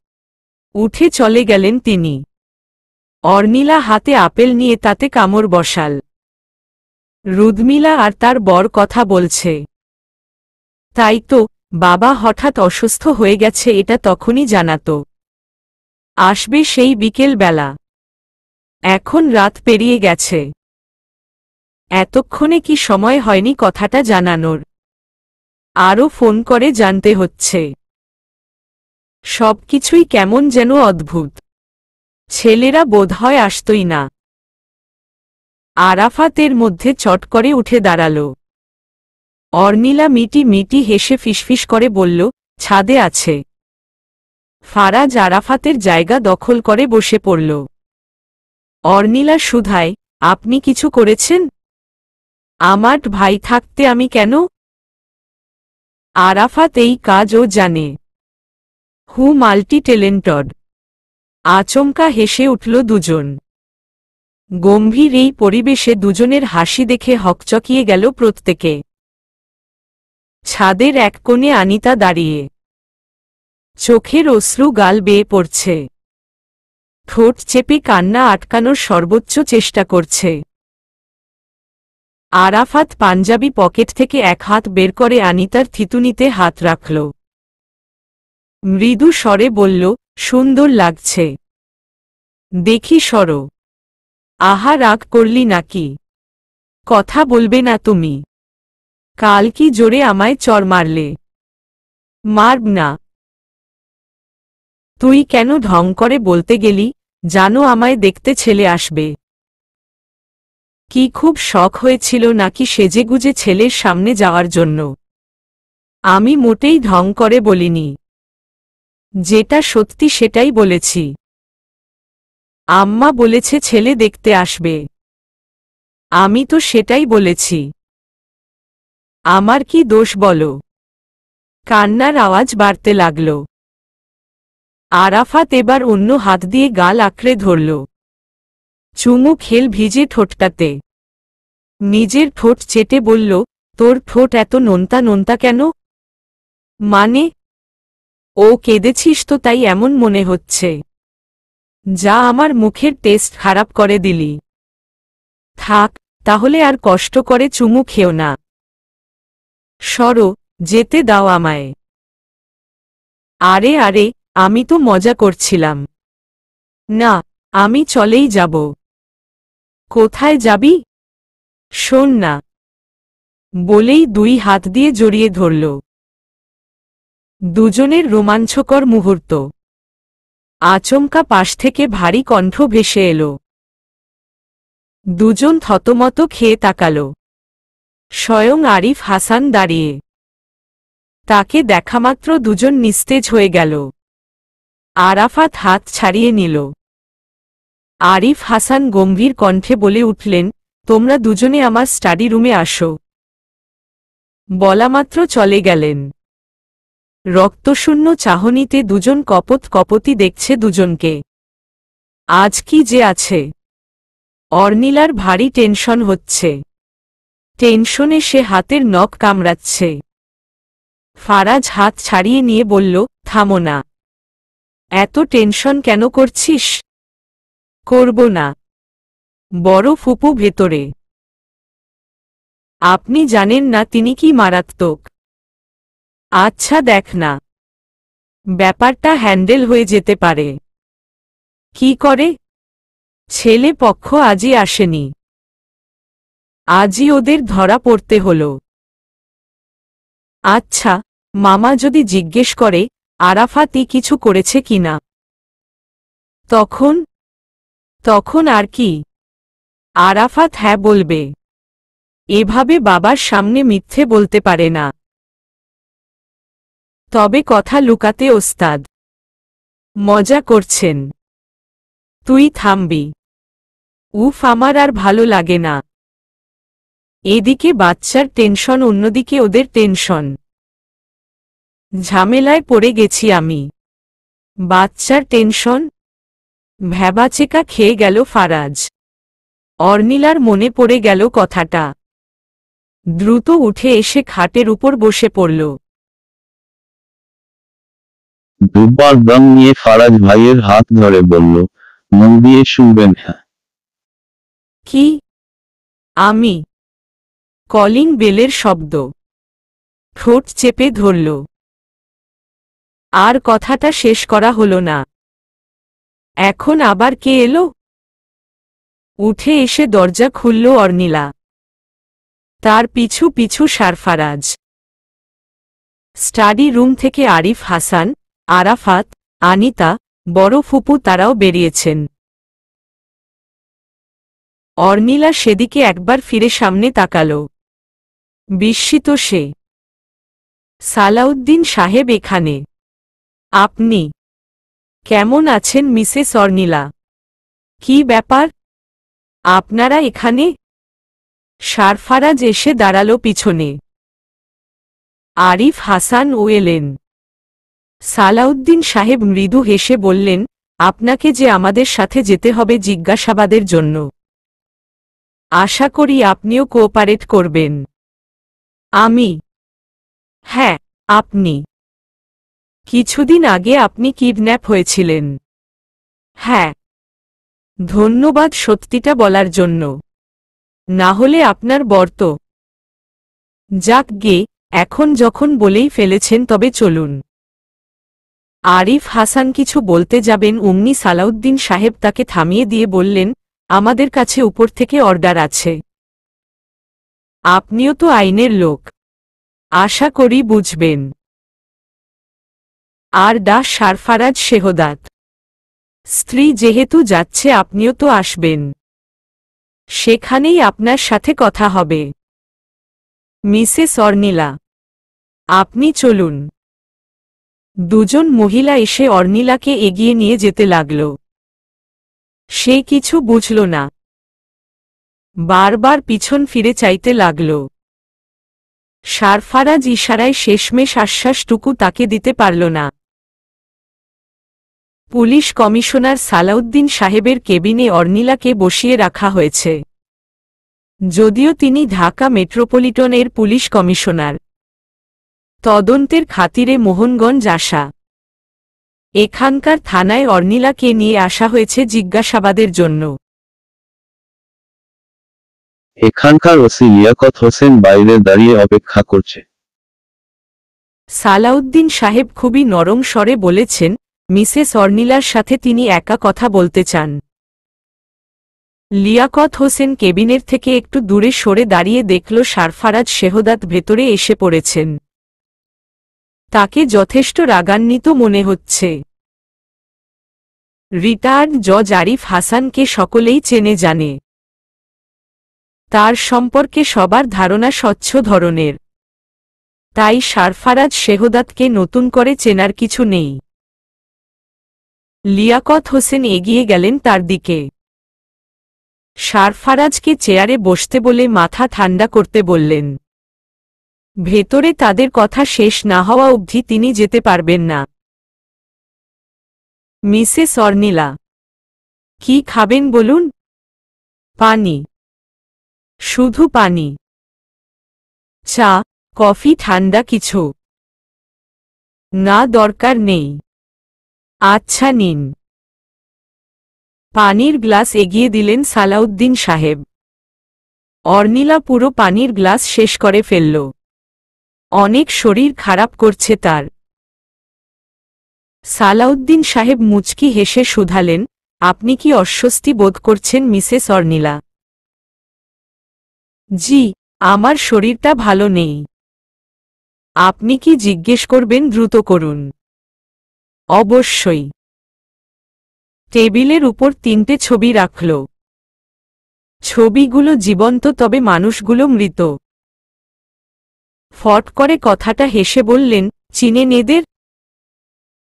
উঠে চলে গেলেন তিনি। অর্নিলা হাতে আপেল নিয়ে তাতে কামড় বসাল। রুদমিলা আর তার বর কথা বলছে। তাই তো, বাবা হঠাৎ অসুস্থ হয়ে গেছে এটা তখনই জানাতো। আসবে সেই বিকেল বেলা। এখন রাত পেরিয়ে গেছে। এতক্ষণে কি সময় হয়নি কথাটা জানানোর? আরও ফোন করে জানতে হচ্ছে। সবকিছুই কেমন যেন অদ্ভুত। ছেলেরা বোধহয় আসতই না। আরাফাতের মধ্যে চট করে উঠে দাঁড়াল। অর্নিলা মিটি মিটি হেসে ফিসফিস করে বলল, ছাদে আছে। ফারাজ আরাফাতের জায়গা দখল করে বসে পড়ল। অর্নিলা শুধায়, আপনি কিছু করেছেন? আমার ভাই থাকতে আমি কেন? আরাফাত এই কাজও জানে। হু মাল্টি ট্যালেন্টেড। আচমকা হেসে উঠল দুজন। গম্ভীর এই পরিবেশে দুজনের হাসি দেখে হকচকিয়ে গেল প্রত্যেকে। ছাদের এক কোণে আনিতা দাঁড়িয়ে। চোখের অশ্রু গাল বেয়ে পড়ছে। ঠোঁট চেপে কান্না আটকানোর সর্বোচ্চ চেষ্টা করছে। আরাফাত পাঞ্জাবি পকেট থেকে এক হাত বের করে আনিতার থিতুনিতে হাত রাখল। মৃদু স্বরে বলল, সুন্দর লাগছে। দেখি সরো। আহা, রাগ করলি নাকি? কথা বলবে না তুমি? কাল কি জোরে আমায় চর মারলে? মারব না। তুই কেন ঢং করে বলতে গেলি, জানো আমায় দেখতে ছেলে আসবে? কি খুব শখ হয়েছিল নাকি সেজেগুজে ছেলের সামনে যাওয়ার জন্য? আমি মোটেই ঢং করে বলিনি। যেটা সত্যি সেটাই বলেছি। আম্মা বলেছে ছেলে দেখতে আসবে। আমি তো সেটাই বলেছি। আমার কি দোষ বলো? কান্নার আওয়াজ বাড়তে লাগল। আরাফাত এবার অন্য হাত দিয়ে গাল আঁকড়ে ধরল। চুমু খেল ভিজে ঠোঁটটাতে। নিজের ঠোঁট চেটে বলল, তোর ঠোঁট এত নোনতা নোনতা কেন? মানে? ও কেঁদেছিস তো তাই এমন মনে হচ্ছে। যা আমার মুখের টেস্ট খারাপ করে দিলি। থাক, তাহলে আর কষ্ট করে চুমু খেও না। সরো, যেতে দাও আমায়। আরে আরে, আমি তো মজা করছিলাম। না, আমি চলেই যাব। কোথায় যাবি? শোন না। বলেই দুই হাত দিয়ে জড়িয়ে ধরল। দুজনের রোমাঞ্চকর মুহূর্ত। আচমকা পাশ থেকে ভারী কণ্ঠ ভেসে এলো। দুজন থতমত খেয়ে তাকাল। স্বয়ং আরিফ হাসান দাঁড়িয়ে। তাকে দেখামাত্র দুজন নিস্তেজ হয়ে গেল। আরাফাত হাত ছাড়িয়ে নিল। আরিফ হাসান গম্ভীর কণ্ঠে বলে উঠলেন, তোমরা দুজনে আমার স্টাডি রুমে আসো। বলামাত্র চলে গেলেন। রক্তশূন্য চাহনিতে দুজন কপত কপতি দেখছে দুজনকে। আজ কি যে আছে? অর্নিলার ভারী টেনশন হচ্ছে। টেনশনে সে হাতের নখ কামড়াচ্ছে। ফারাজ হাত ছাড়িয়ে নিয়ে বলল, থামো না। এত টেনশন কেন করছিস? করব না। বড় ফুপু ভেতরে। আপনি জানেন না তিনি কি মারাত্মক। আচ্ছা দেখ না। ব্যাপারটা হ্যান্ডেল হয়ে যেতে পারে। কি করে? ছেলে পক্ষ আজই আসেনি। আজই ওদের ধরা পড়তে হলো। আচ্ছা, মামা যদি জিজ্ঞেস করে আরাফাতই কিছু করেছে কিনা? তখন? তখন আর কি? আরাফাত হ্যাঁ বলবে। এভাবে বাবার সামনে মিথ্যে বলতে পারে না। তবে কথা লুকাতে ওস্তাদ। মজা করছেন? তুই থামবি। উফ, আমার আর ভালো লাগে না। এদিকে বাচ্চার টেনশন, অন্যদিকে ওদের টেনশন। ঝামেলায় পড়ে গেছি আমি। বাচ্চার টেনশন? ভ্যাবাচেকা খেয়ে গেল ফারাজ। অর্নিলার মনে পড়ে গেল কথাটা। দ্রুত উঠে এসে খাটের উপর বসে পড়ল। দুবার দম নিয়ে ফারাজ ভাইয়ের হাত ধরে বলল, মন দিয়ে শুনবেন। হ্যাঁ। কি? আমি? কলিং বেলের শব্দ। ঠোঁট চেপে ধরল। আর কথাটা শেষ করা হলো না। এখন আবার কে এলো? উঠে এসে দরজা খুলল অর্নিলা। তার পিছু পিছু সারফারাজ। স্টাডি রুম থেকে আরিফ হাসান, আরাফাত, আনিতা, বড় ফুপু তারাও বেরিয়েছেন। অর্নিলা সেদিকে একবার ফিরে সামনে তাকাল। বিস্মিত সে। সালাউদ্দিন সাহেব এখানে? আপনি? কেমন আছেন মিসেস অর্নিলা? কি ব্যাপার, আপনারা এখানে? সারফারাজ এসে দাঁড়াল পিছনে। আরিফ হাসান ও এলেন। সালাউদ্দিন সাহেব মৃদু হেসে বললেন, আপনাকে যে আমাদের সাথে যেতে হবে জিজ্ঞাসাবাদের জন্য। আশা করি আপনিও কোঅপারেট করবেন। আমি? হ্যাঁ, আপনি। কিছুদিন আগে আপনি কিডন্যাপ হয়েছিলেন। হ্যাঁ। ধন্যবাদ সত্যিটা বলার জন্য। না হলে আপনার বর্ত। যাক গে, এখন যখন বলেই ফেলেছেন তবে চলুন। আরিফ হাসান কিছু বলতে যাবেন অমনি সালাউদ্দিন সাহেব তাকে থামিয়ে দিয়ে বললেন, আমাদের কাছে উপর থেকে অর্ডার আছে। আপনিও তো আইনের লোক, আশা করি বুঝবেন। আর সারফারাজ শেহদাত। স্ত্রী যেহেতু যাচ্ছে আপনিও তো আসবেন। সেখানেই আপনার সাথে কথা হবে। মিসেস অর্নিলা, আপনি চলুন। দুজন মহিলা এসে অর্নিলাকে এগিয়ে নিয়ে যেতে লাগল। সে কিছু বুঝল না। বারবার পিছন ফিরে চাইতে লাগল। সারফারাজ ইশারায় শেষমেশ আশ্বাসটুকু তাকে দিতে পারল না। পুলিশ কমিশনার সালাউদ্দিন সাহেবের কেবিনে অর্নিলাকে বসিয়ে রাখা হয়েছে। যদিও তিনি ঢাকা মেট্রোপলিটনের পুলিশ কমিশনার, তদন্তের খাতিরে মোহনগঞ্জ আসা। এখানকার থানায় অর্নিলাকে নিয়ে আসা হয়েছে জিজ্ঞাসাবাদের জন্য। এখানকার ওসি লিয়াকত হোসেন বাইরে দাঁড়িয়ে অপেক্ষা করছে। সালাউদ্দিন সাহেব খুবই নরম স্বরে বলেছেন, মিসেস অর্নিলার সাথে তিনি একা কথা বলতে চান। লিয়াকত হোসেন কেবিনের থেকে একটু দূরে সরে দাঁড়িয়ে দেখল সারফারাজ শেহদাত ভেতরে এসে পড়েছেন। তাকে যথেষ্ট রাগান্বিত মনে হচ্ছে। রিটায়ার্ড জজ আরিফ হাসানকে সকলেই চেনে জানে। তার সম্পর্কে সবার ধারণা স্বচ্ছ ধরনের। তাই সারফারাজ শেহদাতকে নতুন করে চেনার কিছু নেই। লিয়াকত হোসেন এগিয়ে গেলেন তার দিকে। সারফারাজকে চেয়ারে বসতে বলে মাথা ঠান্ডা করতে বললেন। ভেতরে তাদের কথা শেষ না হওয়া অবধি তিনি যেতে পারবেন না। মিসেস অর্নিলা, কি খাবেন বলুন? পানি। শুধু পানি? চা, কফি, ঠান্ডা কিছু? না, দরকার নেই। আচ্ছা নিন। পানির গ্লাস এগিয়ে দিলেন সালাউদ্দিন সাহেব। অর্নিলা পুরো পানির গ্লাস শেষ করে ফেলল। অনেক শরীর খারাপ করছে তার। সালাউদ্দিন সাহেব মুচকি হেসে শুধালেন, আপনি কি অস্বস্তি বোধ করছেন মিসেস অর্নিলা? জি, আমার শরীরটা ভালো নেই। আপনি কি জিজ্ঞেস করবেন দ্রুত করুন। অবশ্যই। টেবিলের উপর 3টে ছবি রাখল। ছবিগুলো জীবন্ত তবে মানুষগুলো মৃত। ফট করে কথাটা হেসে বললেন, চিনেন এদের?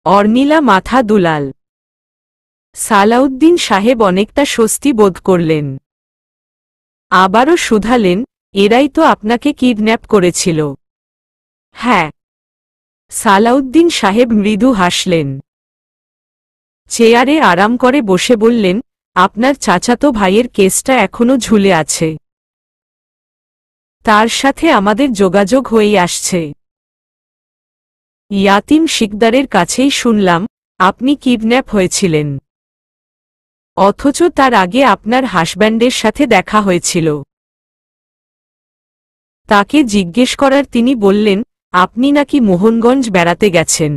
অর্নিলা মাথা দুলাল। সালাউদ্দিন সাহেব অনেকটা স্বস্তি বোধ করলেন। আবারও শুধালেন, এরাই তো আপনাকে কিডন্যাপ করেছিল? হ্যাঁ। সালাউদ্দিন সাহেব মৃদু হাসলেন। চেয়ারে আরাম করে বসে বললেন, আপনার চাচাতো ভাইয়ের কেসটা এখনো ঝুলে আছে। তার সাথে আমাদের যোগাযোগ হয়েই আসছে। ইয়াতিম শিকদারের কাছেই শুনলাম আপনি কিডন্যাপ হয়েছিলেন, অথচ তার আগে আপনার হাসব্যান্ডের সাথে দেখা হয়েছিল। তাকে জিজ্ঞেস করার তিনি বললেন আপনি নাকি মোহনগঞ্জ বেড়াতে গেছেন,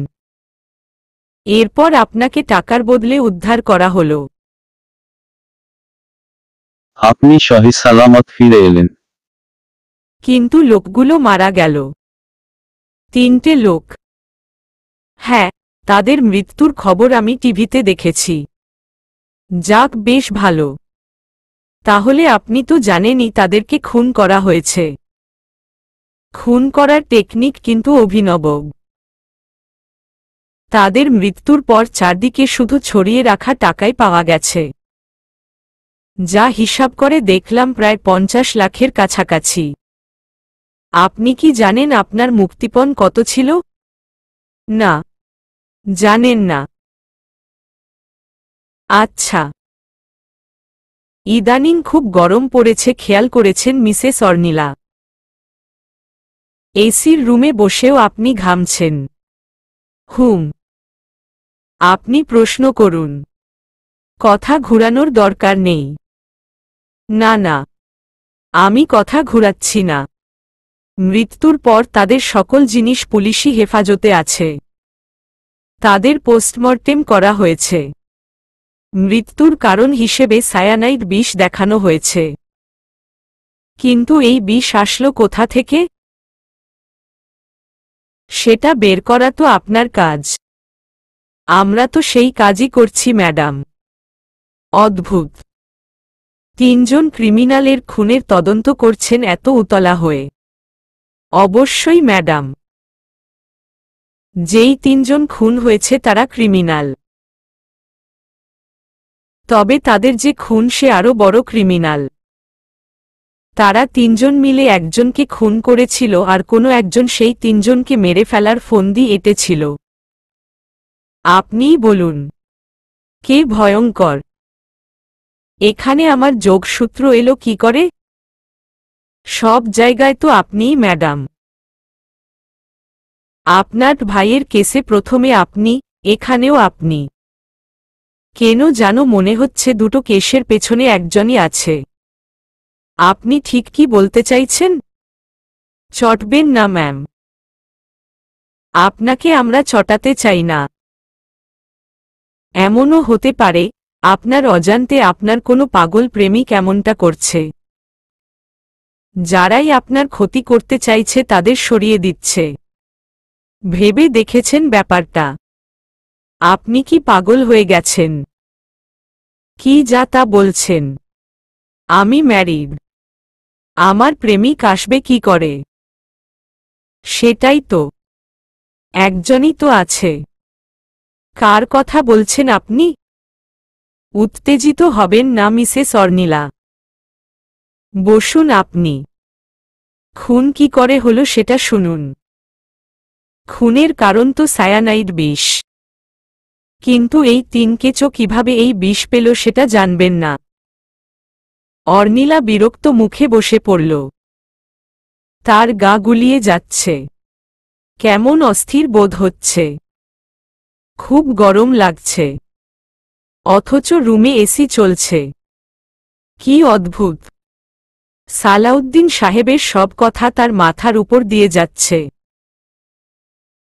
এরপর আপনাকে টাকার বদলে উদ্ধার করা হল। আপনি সহি সালামত ফিরে এলেন। কিন্তু লোকগুলো মারা গেল। 3টে লোক। হ্যাঁ, তাদের মৃত্যুর খবর আমি টিভিতে দেখেছি। যাক, বেশ ভালো। তাহলে আপনি তো জানেনই তাদেরকে খুন করা হয়েছে। খুন করার টেকনিক কিন্তু অভিনব। তাদের মৃত্যুর পর চারদিকে শুধু ছড়িয়ে রাখা টাকাই পাওয়া গেছে, যা হিসাব করে দেখলাম প্রায় 50 লাখের কাছাকাছি। আপনি কি জানেন আপনার মুক্তিপণ কত ছিল? না, জানেন না। আচ্ছা। ইদানিং খুব গরম পড়েছে, খেয়াল করেছেন মিসেস অর্নিলা? এসির রুমে বসেও আপনি ঘামছেন। আপনি প্রশ্ন করুন, কথা ঘুরানোর দরকার নেই। না না, আমি কথা ঘুরাচ্ছি না। মৃত্যুর পর তাদের সকল জিনিস পুলিশি হেফাজতে আছে। তাদের পোস্টমর্টেম করা হয়েছে। মৃত্যুর কারণ হিসেবে সায়ানাইড বিষ দেখানো হয়েছে। কিন্তু এই বিষ আসলো কোথা থেকে? সেটা বের করা তো আপনার কাজ। আমরা তো সেই কাজই করছি ম্যাডাম। অদ্ভুত। 3জন ক্রিমিনালের খুনের তদন্ত করছেন এত উতলা হয়ে। অবশ্যই ম্যাডাম। যেই 3জন খুন হয়েছে তারা ক্রিমিনাল। তবে তাদের যে খুন সে আরও বড় ক্রিমিনাল। তারা 3জন মিলে একজনকে খুন করেছিল আর কোনো একজন সেই 3জনকে মেরে ফেলার ফন্দি এঁটেছিল। আপনিই বলুন, কে ভয়ঙ্কর? এখানে আমার যোগসূত্র এলো কি করে? সব জায়গায় তো আপনিই ম্যাডাম। আপনার ভাইয়ের কেসে প্রথমে আপনি, এখানেও আপনি। কেন জানো মনে হচ্ছে দুটো কেসের পেছনে একজনই আছে। আপনি ঠিক কি বলতে চাইছেন? চটবেন না ম্যাম। আপনাকে আমরা চটাতে চাই না। এমনও হতে পারে আপনার অজান্তে আপনার কোনো পাগল প্রেমিক এমনটা করছে। যারাই আপনার ক্ষতি করতে চাইছে তাদের সরিয়ে দিচ্ছে। ভেবে দেখেছেন ব্যাপারটা? আপনি কি পাগল হয়ে গেছেন? কি যা তা বলছেন? আমি ম্যারিড। আমার প্রেমিক আসবে কি করে? সেটাই তো। একজনই তো আছে। কার কথা বলছেন আপনি? উত্তেজিত হবেন না মিসেস অর্নিলা। বসুন আপনি। খুন কি করে হলো সেটা শুনুন। খুনের কারণ তো সায়ানাইড বিষ। কিন্তু এই 3 কেচো কিভাবে এই বিষ পেল সেটা জানবেন না। অর্নিলা বিরক্ত মুখে বসে পড়ল। তার গা গুলিয়ে যাচ্ছে। কেমন অস্থির বোধ হচ্ছে। খুব গরম লাগছে। অথচ রুমে এসি চলছে। কি অদ্ভুত। সালাউদ্দিন সাহেবের সব কথা তার মাথার উপর দিয়ে যাচ্ছে।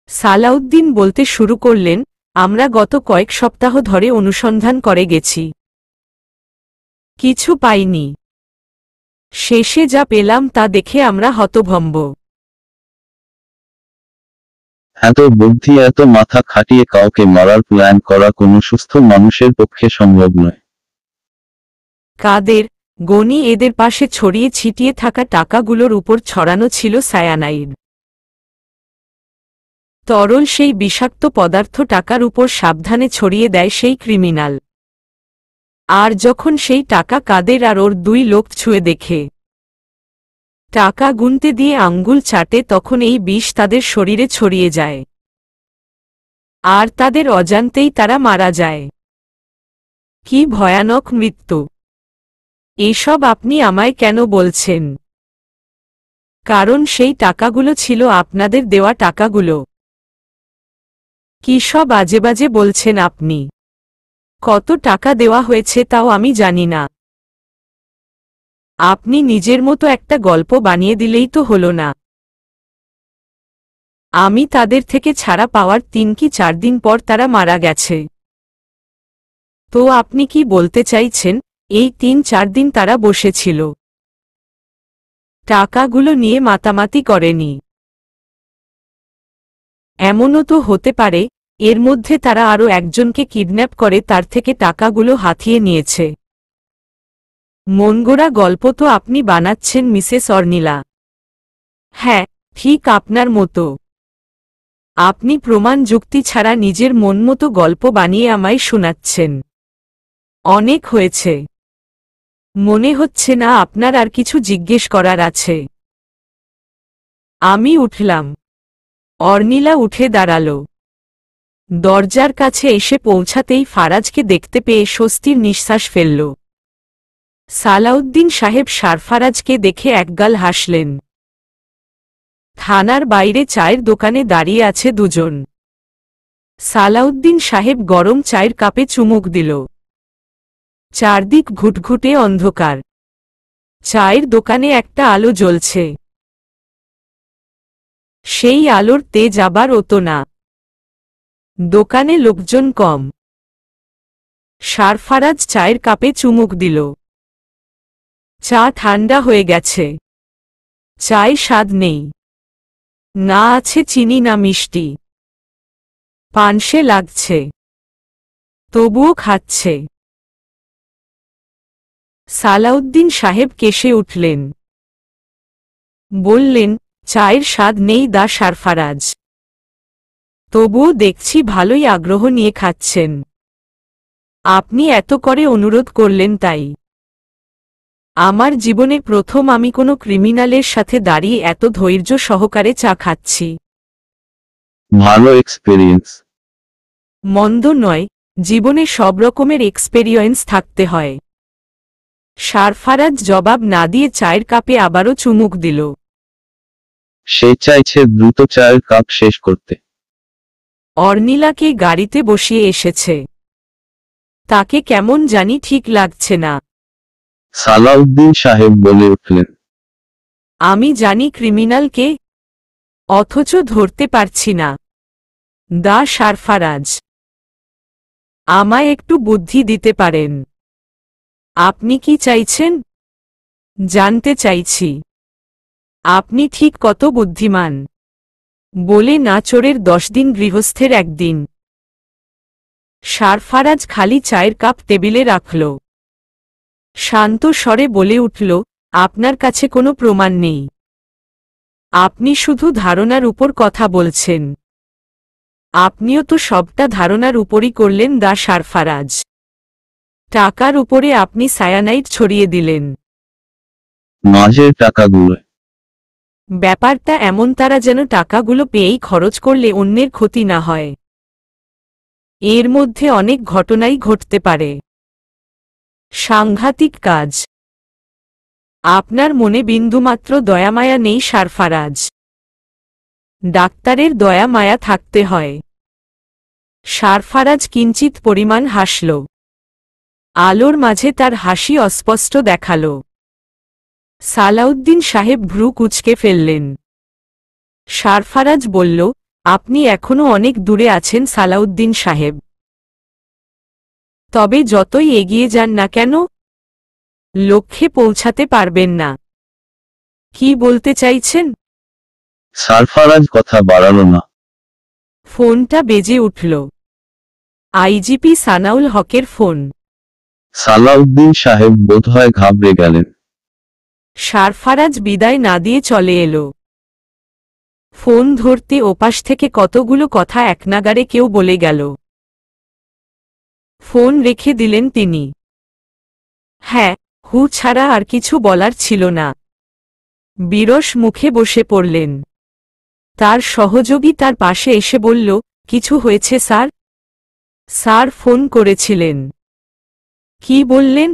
সালাউদ্দিন বলতে শুরু করলেন, আমরা গত কয়েক সপ্তাহ ধরে অনুসন্ধান করে গেছি। কিছু পাইনি। শেষে যা পেলাম তা দেখে আমরা হতভম্ব। এত বুদ্ধি, এত মাথা খাটিয়ে কাউকে মারার প্ল্যান করা কোনো সুস্থ মানুষের পক্ষে সম্ভব নয়। কাদের গনি এদের পাশে ছড়িয়ে ছিটিয়ে থাকা টাকাগুলোর উপর ছড়ানো ছিল সায়ানাইড। তরল সেই বিষাক্ত পদার্থ টাকার উপর সাবধানে ছড়িয়ে দেয় সেই ক্রিমিনাল। আর যখন সেই টাকা কাদের আর ওর 2 লোক ছুঁয়ে দেখে, টাকা গুনতে দিয়ে আঙ্গুল চাটে, তখন এই বিষ তাদের শরীরে ছড়িয়ে যায়। আর তাদের অজান্তেই তারা মারা যায়। কি ভয়ানক মৃত্যু! এসব আপনি আমায় কেন বলছেন? কারণ সেই টাকাগুলো ছিল আপনাদের দেওয়া টাকাগুলো। কি সব আজেবাজে বলছেন আপনি? কত টাকা দেওয়া হয়েছে তাও আমি জানি না। আপনি নিজের মতো একটা গল্প বানিয়ে দিলেই তো হলো না। আমি তাদের থেকে ছাড়া পাওয়ার 3 কি 4 দিন পর তারা মারা গেছে। তো আপনি কি বলতে চাইছেন এই 3-4 দিন তারা বসেছিল, টাকাগুলো নিয়ে মাতামাতি করেনি? এমনও তো হতে পারে এর মধ্যে তারা আরও একজনকে কিডন্যাপ করে তার থেকে টাকাগুলো হাতিয়ে নিয়েছে। মনগড়া গল্প তো আপনি বানাচ্ছেন মিসেস অর্নিলা। হ্যাঁ, ঠিক আপনার মতো। আপনি প্রমাণ যুক্তি ছাড়া নিজের মনমতো গল্প বানিয়ে আমায় শোনাচ্ছেন। অনেক হয়েছে। মনে হচ্ছে না আপনার আর কিছু জিজ্ঞেস করার আছে। আমি উঠলাম। অর্নিলা উঠে দাঁড়াল। দরজার কাছে এসে পৌঁছাতেই ফারাজকে দেখতে পেয়ে স্বস্তির নিঃশ্বাস ফেলল। সালাউদ্দিন সাহেব সারফারাজকে দেখে একগাল হাসলেন। থানার বাইরে চায়ের দোকানে দাঁড়িয়ে আছে দুজন। সালাউদ্দিন সাহেব গরম চায়ের কাপে চুমুক দিল। চারদিক ঘুটঘুটে অন্ধকার। চায়ের দোকানে একটা আলো জ্বলছে। সেই আলোর তেজ আবার অত না। দোকানে লোকজন কম। সারফারাজ চায়ের কাপে চুমুক দিল। চা ঠান্ডা হয়ে গেছে। চায় স্বাদ নেই। না আছে চিনি না মিষ্টি। পানসে লাগছে। তবুও খাচ্ছে। সালাউদ্দিন সাহেব কেশে উঠলেন। বললেন, চায়ের স্বাদ নেই দা সারফারাজ। তবুও দেখছি ভালোই আগ্রহ নিয়ে খাচ্ছেন। আপনি এত করে অনুরোধ করলেন তাই। আমার জীবনে প্রথম আমি কোনো ক্রিমিনালের সাথে দাঁড়িয়ে এত ধৈর্য সহকারে চা খাচ্ছি। ভালো এক্সপেরিয়েন্স। মন্দ নয়, জীবনে সব রকমের এক্সপেরিয়েন্স থাকতে হয়। সারফারাজ জবাব না দিয়ে চায়ের কাপে আবারও চুমুক দিল। সে চাইছে দ্রুত চায়ের কাপ শেষ করতে। অর্নিলাকে গাড়িতে বসিয়ে এসেছে। তাকে কেমন জানি ঠিক লাগছে না। সালাউদ্দিন সাহেব বলে উঠলেন। আমি জানি ক্রিমিনালকে, অথচ ধরতে পারছি না। দা সারফারাজ, আমায় একটু বুদ্ধি দিতে পারেন? আপনি কি চাইছেন? জানতে চাইছি আপনি ঠিক কত বুদ্ধিমান। বলে নাচোরের 10 দিন গৃহস্থের 1 দিন। সারফারাজ খালি চায়ের কাপ টেবিলে রাখল। শান্ত স্বরে বলে উঠল, আপনার কাছে কোনো প্রমাণ নেই। আপনি শুধু ধারণার উপর কথা বলছেন। আপনিও তো সবটা ধারণার উপরই করলেন দা সারফারাজ। টাকার উপরে আপনি সায়ানাইড ছড়িয়ে দিলেন। মাঝের টাকাগুলো। ব্যাপারটা এমন তারা যেন টাকাগুলো পেয়েই খরচ করলে অন্যের ক্ষতি না হয়। এর মধ্যে অনেক ঘটনাই ঘটতে পারে। সাংঘাতিক কাজ। আপনার মনে বিন্দুমাত্র দয়ামায়া নেই সারফারাজ। ডাক্তারের দয়া মায়া থাকতে হয়। সারফারাজ কিঞ্চিত পরিমাণ হাসল। আলোর মাঝে তার হাসি অস্পষ্ট দেখাল। সালাউদ্দিন সাহেব ভ্রু কুঁচকে ফেললেন। সারফারাজ বলল, আপনি এখনো অনেক দূরে আছেন সালাউদ্দিন সাহেব। তবে যতই এগিয়ে যান না কেন, লক্ষ্যে পৌঁছাতে পারবেন না। কি বলতে চাইছেন? সারফারাজ কথা বাড়াল না। ফোনটা বেজে উঠল। আইজিপি সানাউল হকের ফোন। সালাউদ্দিন সাহেব বোধহয় ঘাবড়ে গেলেন। সারফারাজ বিদায় না দিয়ে চলে এলো। ফোন ধরতে ওপাশ থেকে কতগুলো কথা একনাগাড়ে কেউ বলে গেল। ফোন রেখে দিলেন তিনি। হ্যাঁ, হু ছাড়া আর কিছু বলার ছিল না। বিরস মুখে বসে পড়লেন। তার সহযোগী তার পাশে এসে বলল, কিছু হয়েছে স্যার? স্যার ফোন করেছিলেন। কি বললেন?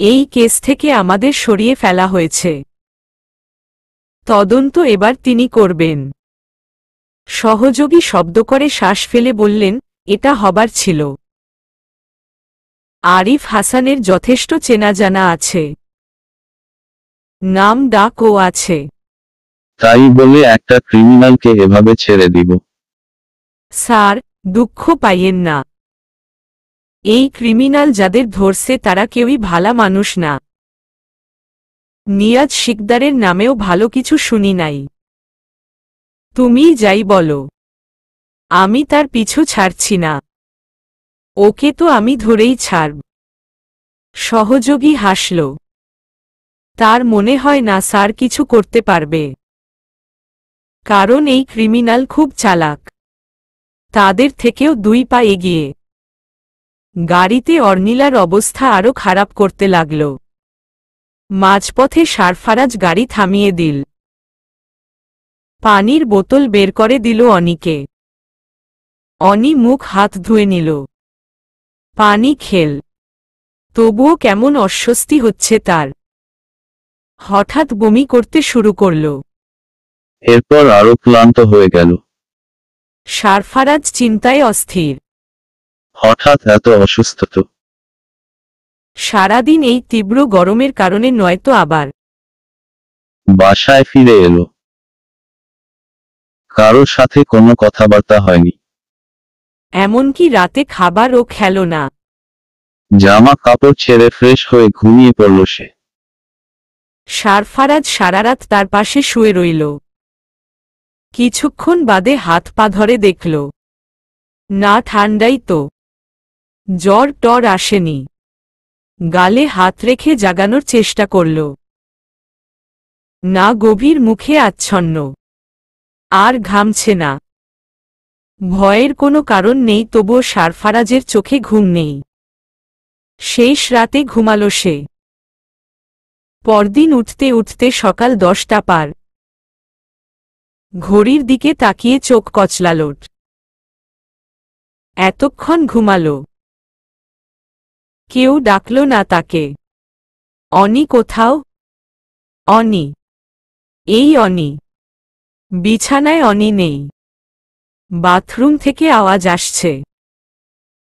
এই কেস থেকে আমাদের সরিয়ে ফেলা হয়েছে। তদন্ত এবার তিনি করবেন। সহযোগী শব্দ করে শ্বাস ফেলে বললেন, এটা হবার ছিল। আরিফ হাসানের যথেষ্ট চেনা জানা আছে, নাম ডাকও আছে। তাই বলে একটা ক্রিমিনালকে এভাবে ছেড়ে দিব? স্যার, দুঃখ পাইয়েন না। এই ক্রিমিনাল যাদের ধরছে তারা কেউই ভালা মানুষ না। নিয়াজ শিকদারের নামেও ভালো কিছু শুনি নাই। তুমি যাই বলো, আমি তার পিছু ছাড়ছি না। ওকে তো আমি ধরেই ছাড়ব। সহযোগী হাসল। তার মনে হয় না স্যার কিছু করতে পারবে, কারণ এই ক্রিমিনাল খুব চালাক, তাদের থেকেও 2 পা এগিয়ে। গাড়িতে অর্নিলার অবস্থা আরো খারাপ করতে লাগল। মাঝপথে সারফারাজ গাড়ি থামিয়ে দিল। পানির বোতল বের করে দিল অনিকে। অনি মুখ হাত ধুয়ে নিল। পানি খেল, তবুও কেমন অস্বস্তি হচ্ছে তার। হঠাৎ বমি করতে শুরু করল। এরপর আরো ক্লান্ত হয়ে গেল। সারফারাজ চিন্তায় অস্থির। হঠাৎ এত অসুস্থতা? সারাদিন এই তীব্র গরমের কারণে নয়তো আবার। বাসায় ফিরে এলো। কারোর সাথে কোনো কথাবার্তা হয়নি। এমনকি রাতে খাবারও খেল না। জামা কাপড় ছেড়ে ফ্রেশ হয়ে ঘুমিয়ে পড়ল সে। সারফারাজ সারারাত তার পাশে শুয়ে রইল। কিছুক্ষণ বাদে হাত পা ধরে দেখল, না ঠান্ডাই তো, জ্বর টর আসেনি। গালে হাত রেখে জাগানোর চেষ্টা করল, না গভীর মুখে আচ্ছন্ন, আর ঘামছে না। ভয়ের কোনো কারণ নেই, তবুও সারফারাজের চোখে ঘুম নেই। শেষ রাতে ঘুমালো সে। পরদিন উঠতে উঠতে সকাল 10টা পার। ঘড়ির দিকে তাকিয়ে চোখ কচলাল। এতক্ষণ ঘুমালো, কেউ ডাকল না তাকে। অনি কোথাও? অনি, এই অনি। বিছানায় অনি নেই। বাথরুম থেকে আওয়াজ আসছে।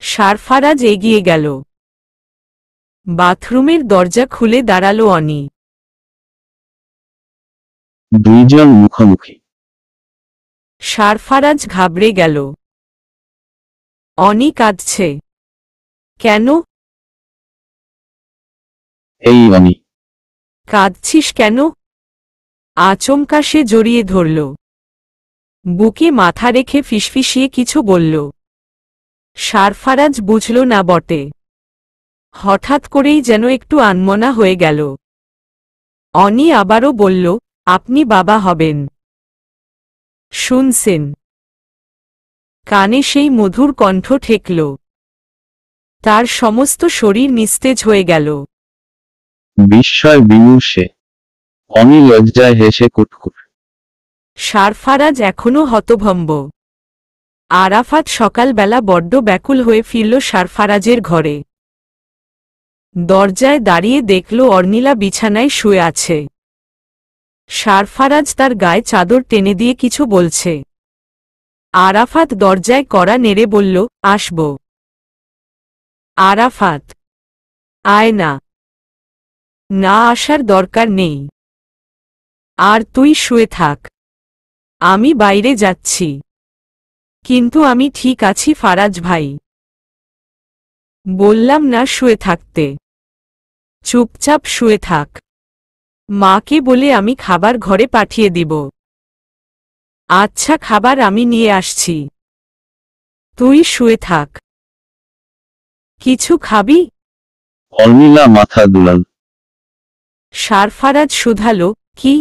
সারফারাজ এগিয়ে গেল। বাথরুমের দরজা খুলে দাঁড়ালো অনি। দুইজন মুখোমুখি। সারফারাজ ঘাবড়ে গেল। অনি কাঁদছে। কেন? এই অনি। কাঁদছিস কেন? আচমকা সে জড়িয়ে ধরল। বুকে মাথা রেখে ফিসফিসিয়ে কিছু বলল। সারফারাজ বুঝল না বটে। হঠাৎ করেই যেন একটু আনমনা হয়ে গেল। অনি আবারও বলল, আপনি বাবা হবেন। শুনছেন? কানে সেই মধুর কণ্ঠ ঠেকল। তার সমস্ত শরীর নিস্তেজ হয়ে গেল। বিস্ময় বিমূর্ষে অনি লজ্জায় হেসে কুটকুট। সারফারাজ এখনও হতভম্ব। আরাফাত সকালবেলা বড্ড ব্যাকুল হয়ে ফিরল সারফারাজের ঘরে। দরজায় দাঁড়িয়ে দেখল অর্নিলা বিছানায় শুয়ে আছে। সারফারাজ তার গায়ে চাদর টেনে দিয়ে কিছু বলছে। আরাফাত দরজায় কড়া নেড়ে বলল, আসব। আরাফাত, আয় না। না আসার দরকার নেই। আর তুই শুয়ে থাক, আমি বাইরে যাচ্ছি। কিন্তু আমি ঠিক আছি ফারাজ ভাই। বললাম না শুয়ে থাকতে। চুপচাপ শুয়ে থাক। মাকে বলে আমি খাবার ঘরে পাঠিয়ে দিব। আচ্ছা, খাবার আমি নিয়ে আসছি, তুই শুয়ে থাক। কিছু খাবি? অর্নিলা মাথা দুলাল। সারফারাজ শুধালো, কি?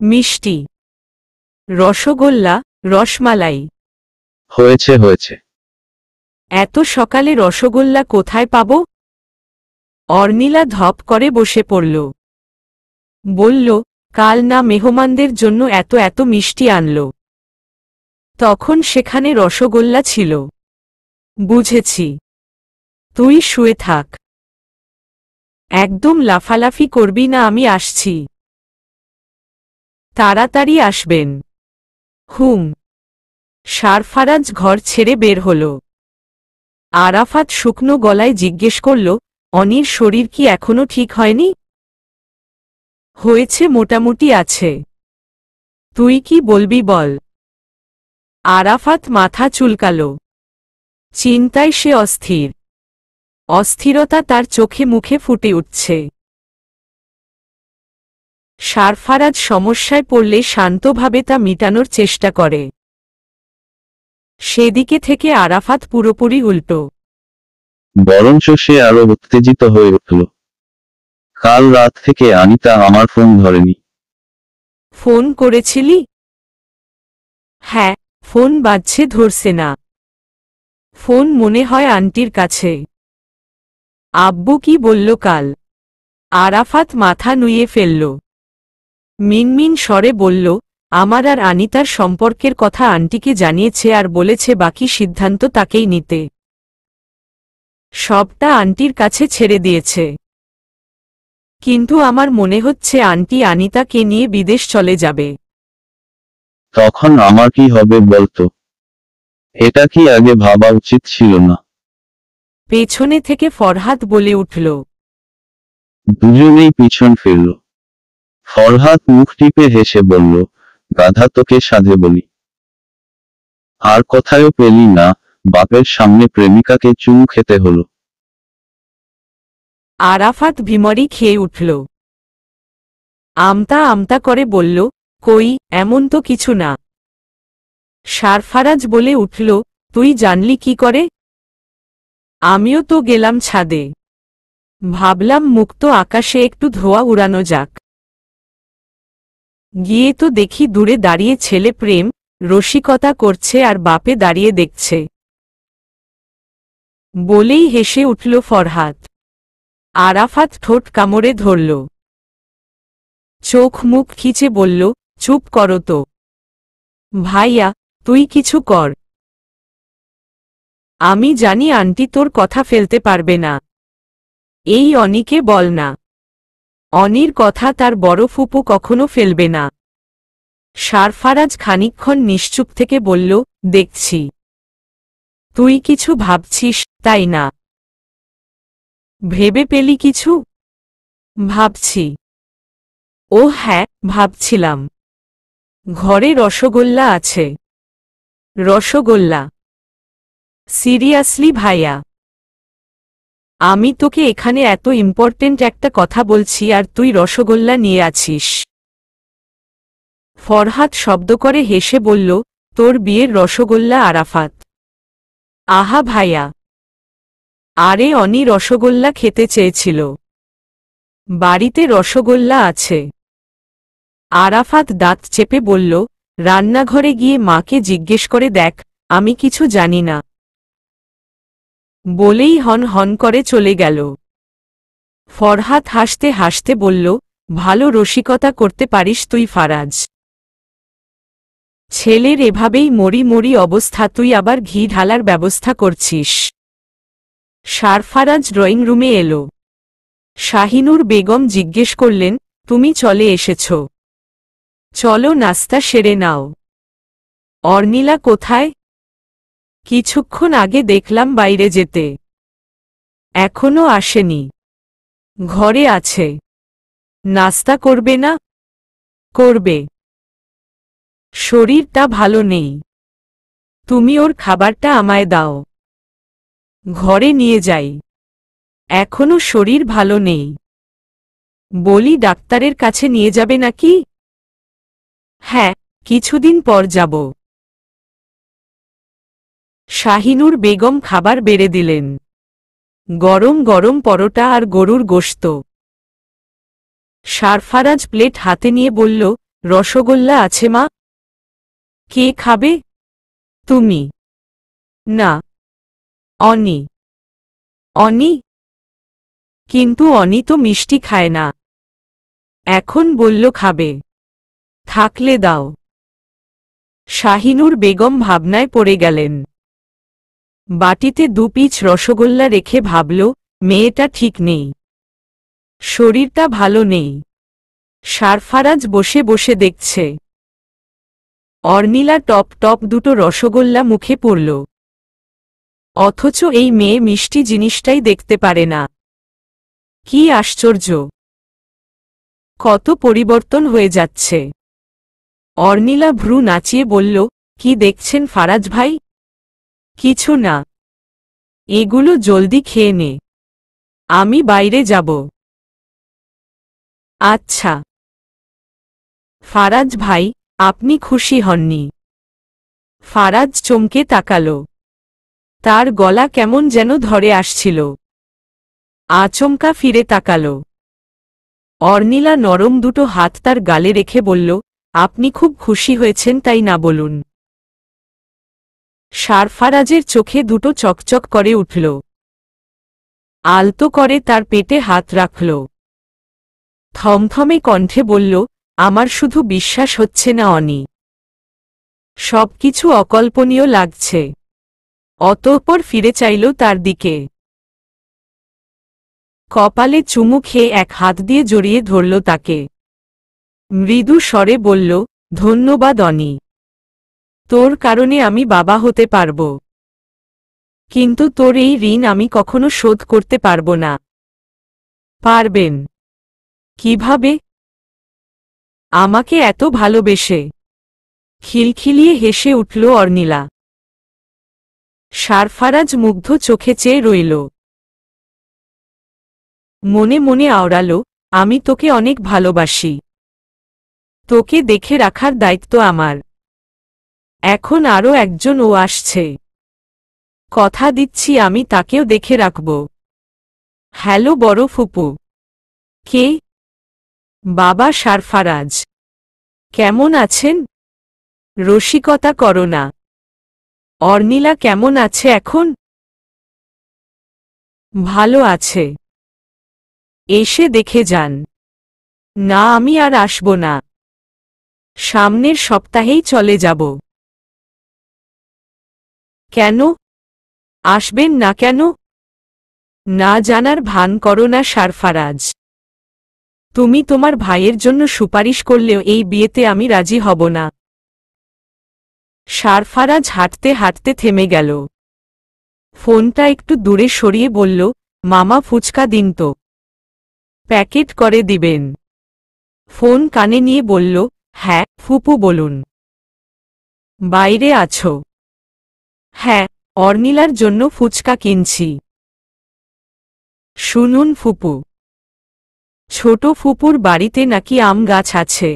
মিষ্টি, রসগোল্লা, রসমালাই। হয়েছে হয়েছে। এত সকালে রসগোল্লা কোথায় পাব? অর্নিলা ধপ করে বসে পড়ল। বলল, কাল না মেহমানদের জন্য এত এত মিষ্টি আনল, তখন সেখানে রসগোল্লা ছিল। বুঝেছি। তুই শুয়ে থাক। একদম লাফালাফি করবি না, আমি আসছি। তাড়াতাড়ি আসবেন। হুম। সারফারাজ ঘর ছেড়ে বের হল। আরাফাত শুকনো গলায় জিজ্ঞেস করল, অনির শরীর কি এখনো ঠিক হয়নি? হয়েছে, মোটামুটি আছে। তুই কি বলবি বল। আরাফাত মাথা চুলকাল। চিন্তায় সে অস্থির। অস্থিরতা তার চোখে মুখে ফুটে উঠছে। সারফারাজ সমস্যায় পড়লে শান্তভাবে তা মিটানোর চেষ্টা করে। সেদিকে থেকে আরাফাত পুরোপুরি উল্টো। বরঞ্চ সে আরো উত্তেজিত হয়ে উঠল। কাল রাত থেকে আনিতা আমার ফোন ধরেনি। ফোন করেছিলি? হ্যাঁ, ফোন বাজছে, ধরছে না। ফোন মনে হয় আন্টির কাছে। আব্বু কি বলল কাল? আরাফাত মাথা নুইয়ে ফেলল। মিনমিন স্বরে বলল, আমার আর আনিতার সম্পর্কের কথা আন্টিকে জানিয়েছে আর বলেছে বাকি সিদ্ধান্ত তাকেই নিতে। সবটা আন্টির কাছে ছেড়ে দিয়েছে। কিন্তু আমার মনে হচ্ছে আন্টি আনিতাকে নিয়ে বিদেশ চলে যাবে। তখন আমার কি হবে বলতো? এটা কি আগে ভাবা উচিত ছিল না? পেছনে থেকে ফরহাদ বলে উঠল। দুজনেই পিছন ফিরল। ফরহাদ মুখ টিপে হেসে বলল, গাধা, তোকে সাধে বলি। আর কথায়ও পেলি না, বাপের সামনে প্রেমিকাকে চুমু খেতে হলো। আরাফাত ভিমরি খেয়ে উঠল। আমতা আমতা করে বলল, কই, এমন তো কিছু না। সারফারাজ বলে উঠল, তুই জানলি কি করে? আমিও তো গেলাম ছাদে। ভাবলাম মুক্ত আকাশে একটু ধোঁয়া উড়ানো যাক। গিয়ে তো দেখি দূরে দাঁড়িয়ে ছেলে প্রেম রসিকতা করছে আর বাপে দাঁড়িয়ে দেখছে। বলেই হেসে উঠল ফরহাদ। আরাফাত ঠোঁট কামড়ে ধরল। চোখ মুখ খিচে বলল, চুপ করো তো। ভাইয়া, তুই কিছু কর। আমি জানি আন্টি তোর কথা ফেলতে পারবে না। এই অনিকে বল না। অনির কথা তার বড় ফুপু কখনো ফেলবে না। সারফারাজ খানিকক্ষণ নিশ্চুপ থেকে বলল, দেখছি তুই কিছু ভাবছিস, তাই না? ভেবে পেলি কিছু? ভাবছি। ও হ্যাঁ, ভাবছিলাম ঘরে রসগোল্লা আছে। রসগোল্লা? সিরিয়াসলি ভাইয়া? আমি তোকে এখানে এত ইম্পর্টেন্ট একটা কথা বলছি আর তুই রসগোল্লা নিয়ে আছিস? ফরহাদ শব্দ করে হেসে বলল, তোর বিয়ের রসগোল্লা আরাফাত। আহা ভাইয়া। আরে অনি রসগোল্লা খেতে চেয়েছিল। বাড়িতে রসগোল্লা আছে। আরাফাত দাঁত চেপে বলল, রান্নাঘরে গিয়ে মাকে জিজ্ঞেস করে দেখ, আমি কিছু জানি না। বলেই হন হন করে চলে গেল। ফরহাদ হাসতে হাসতে বলল, ভালো রসিকতা করতে পারিস তুই ফারাজ। ছেলের এভাবেই মরি মরি অবস্থা, তুই আবার ঘি ঢালার ব্যবস্থা করছিস। সারফারাজ ড্রয়িং রুমে এলো। শাহিনুর বেগম জিজ্ঞেস করলেন, তুমি চলে এসেছ? চলো নাস্তা সেরে নাও। অর্নিলা কোথায়? কিছুক্ষণ আগে দেখলাম বাইরে যেতে। এখনো আসেনি। ঘরে আছে। নাস্তা করবে না? করবে। শরীরটা ভালো নেই। তুমি ওর খাবারটা আমায় দাও। ঘরে নিয়ে যাই। এখনো শরীর ভালো নেই। বলি ডাক্তারের কাছে নিয়ে যাবে নাকি? হ্যাঁ, কিছুদিন পর যাব। শাহিনুর বেগম খাবার বেড়ে দিলেন। গরম গরম পরোটা আর গরুর গোশত। সারফারাজ প্লেট হাতে নিয়ে বলল, রসগোল্লা আছে মা। কে খাবে? তুমি? না। অনি। অনি? কিন্তু অনি তো মিষ্টি খায় না। এখন বলল খাবে। থাকলে দাও। শাহিনুর বেগম ভাবনায় পড়ে গেলেন। বাটিতে 2 পিচ রসগোল্লা রেখে ভাবল, মেয়েটা ঠিক নেই, শরীরটা ভালো নেই। সারফারাজ বসে বসে দেখছে। অর্নিলা টপ টপ 2টো রসগোল্লা মুখে পড়ল। অথচ এই মেয়ে মিষ্টি জিনিসটাই দেখতে পারে না। কি আশ্চর্য! কত পরিবর্তন হয়ে যাচ্ছে। অর্নিলা ভ্রু নাচিয়ে বলল, কি দেখছেন ফারাজ ভাই? কিছু না, এগুলো জলদি খেয়ে নে, আমি বাইরে যাব। আচ্ছা। ফারাজ ভাই, আপনি খুশি হননি? ফারাজ চমকে তাকাল। তার গলা কেমন যেন ধরে আসছিল। আচমকা ফিরে তাকাল। অর্নিলা নরম 2টো হাত তার গালে রেখে বলল, আপনি খুব খুশি হয়েছেন তাই না বলুন? সারফারাজের চোখে 2টো চকচক করে উঠল। আলতো করে তার পেটে হাত রাখল। থমথমে কণ্ঠে বলল, আমার শুধু বিশ্বাস হচ্ছে না অনি। সবকিছু অকল্পনীয় লাগছে। অতঃপর ফিরে চাইল তার দিকে। কপালে চুমু খেয়ে এক হাত দিয়ে জড়িয়ে ধরল তাকে। মৃদু স্বরে বলল, ধন্যবাদ অনি, তোর কারণে আমি বাবা হতে পারব। কিন্তু তোর এই ঋণ আমি কখনো শোধ করতে পারব না। পারবেন? কিভাবে? আমাকে এত ভালোবেসে। খিলখিলিয়ে হেসে উঠল অর্নিলা। সারফারাজ মুগ্ধ চোখে চেয়ে রইল। মনে মনে আওড়াল, আমি তোকে অনেক ভালোবাসি। তোকে দেখে রাখার দায়িত্ব আমার। এখন আরও একজন ও আসছে। কথা দিচ্ছি আমি তাকেও দেখে রাখব। হ্যালো বড় ফুপু। কে? বাবা সারফারাজ। কেমন আছেন? রসিকতা করো না। অর্নিলা কেমন আছে এখন? ভালো আছে। এসে দেখে যান। না, আমি আর আসব না। সামনের সপ্তাহেই চলে যাব। কেন? আসবেন না কেন? না জানার ভান করো না সারফারাজ। তুমি তোমার ভাইয়ের জন্য সুপারিশ করলেও এই বিয়েতে আমি রাজি হব না। সারফারাজ হাঁটতে হাঁটতে থেমে গেল। ফোনটা একটু দূরে সরিয়ে বলল, মামা ফুচকা দিন তো। প্যাকেট করে দিবেন? ফোন কানে নিয়ে বলল, হ্যাঁ ফুপু বলুন। বাইরে আছো? হ্যাঁ, অর্নিলার জন্য ফুচকা কিনছি। শুনুন ফুপু, ছোট ফুপুর বাড়িতে নাকি আম গাছ আছে।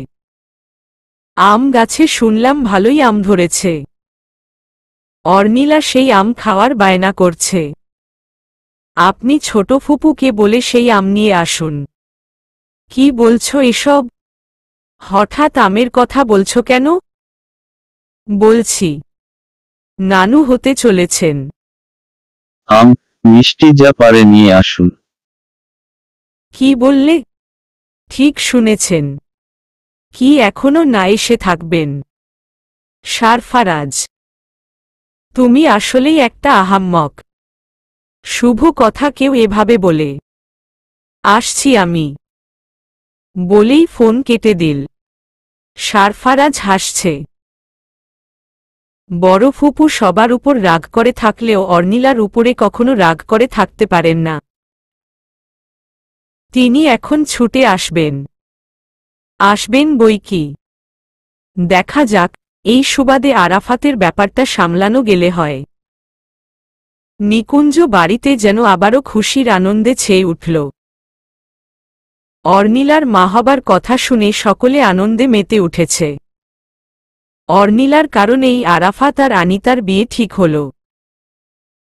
আম গাছে শুনলাম ভালোই আম ধরেছে। অর্নিলা সেই আম খাওয়ার বায়না করছে। আপনি ছোট ফুপুকে বলে সেই আম নিয়ে আসুন। কি বলছো এসব? হঠাৎ আমের কথা বলছো কেন? বলছি, নানু হতে চলেছেন। আম, মিষ্টি যা পারে নিয়ে আসুন। কি বললে? ঠিক শুনেছেন। কি এখনো না এসে থাকবেন? সারফারাজ, তুমি আসলেই একটা আহাম্মক। শুভ কথা কেউ এভাবে বলে? আসছি আমি, বলেই ফোন কেটে দিল। সারফারাজ হাসছে। বড় ফুপু সবার উপর রাগ করে থাকলেও অর্নিলার উপরে কখনো রাগ করে থাকতে পারেন না। তিনি এখন ছুটে আসবেন। আসবেন বইকি। দেখা যাক, এই সুবাদে আরাফাতের ব্যাপারটা সামলানো গেলে হয়। নিকুঞ্জ বাড়িতে যেন আবারও খুশির আনন্দে ছেয়ে উঠল। অর্নিলার মা হবার কথা শুনে সকলে আনন্দে মেতে উঠেছে। অর্নিলার কারণেই আরাফাত আর আনিতার বিয়ে ঠিক হল।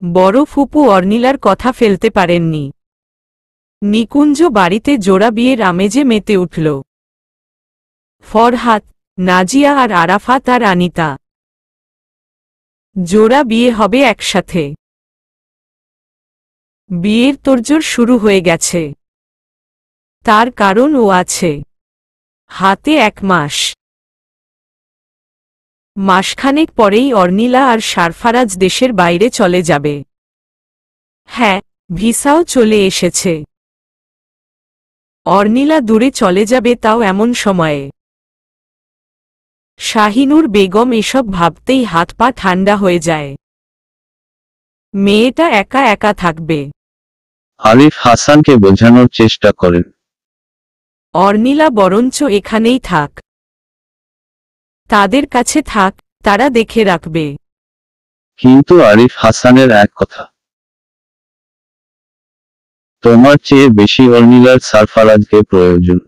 বড় ফুপু অর্নিলার কথা ফেলতে পারেননি। নিকুঞ্জ বাড়িতে জোড়া বিয়ের আমেজে মেতে উঠল। ফরহাদ, নাজিয়া আর আরাফাত আর আনিতা। জোড়া বিয়ে হবে একসাথে। বিয়ের তোড়জোড় শুরু হয়ে গেছে। তার কারণ ও আছে। হাতে 1 মাস। মাসখানেক পরেই অর্নিলা আর সারফারাজ দেশের বাইরে চলে যাবে। হ্যাঁ, ভিসাও চলে এসেছে। অর্নিলা দূরে চলে যাবে, তাও এমন সময়ে। শাহিনুর বেগম এসব ভাবতেই হাত পা ঠান্ডা হয়ে যায়। মেয়েটা একা একা থাকবে। আরিফ হাসানকে বোঝানোর চেষ্টা করেন। অর্নিলা বরঞ্চ এখানেই থাক, তাদের কাছে থাক, তারা দেখে রাখবে। কিন্তু আরিফ হাসানের এক কথা, তোমার চেয়ে বেশি অর্নিলার সারফারাজকে প্রয়োজন।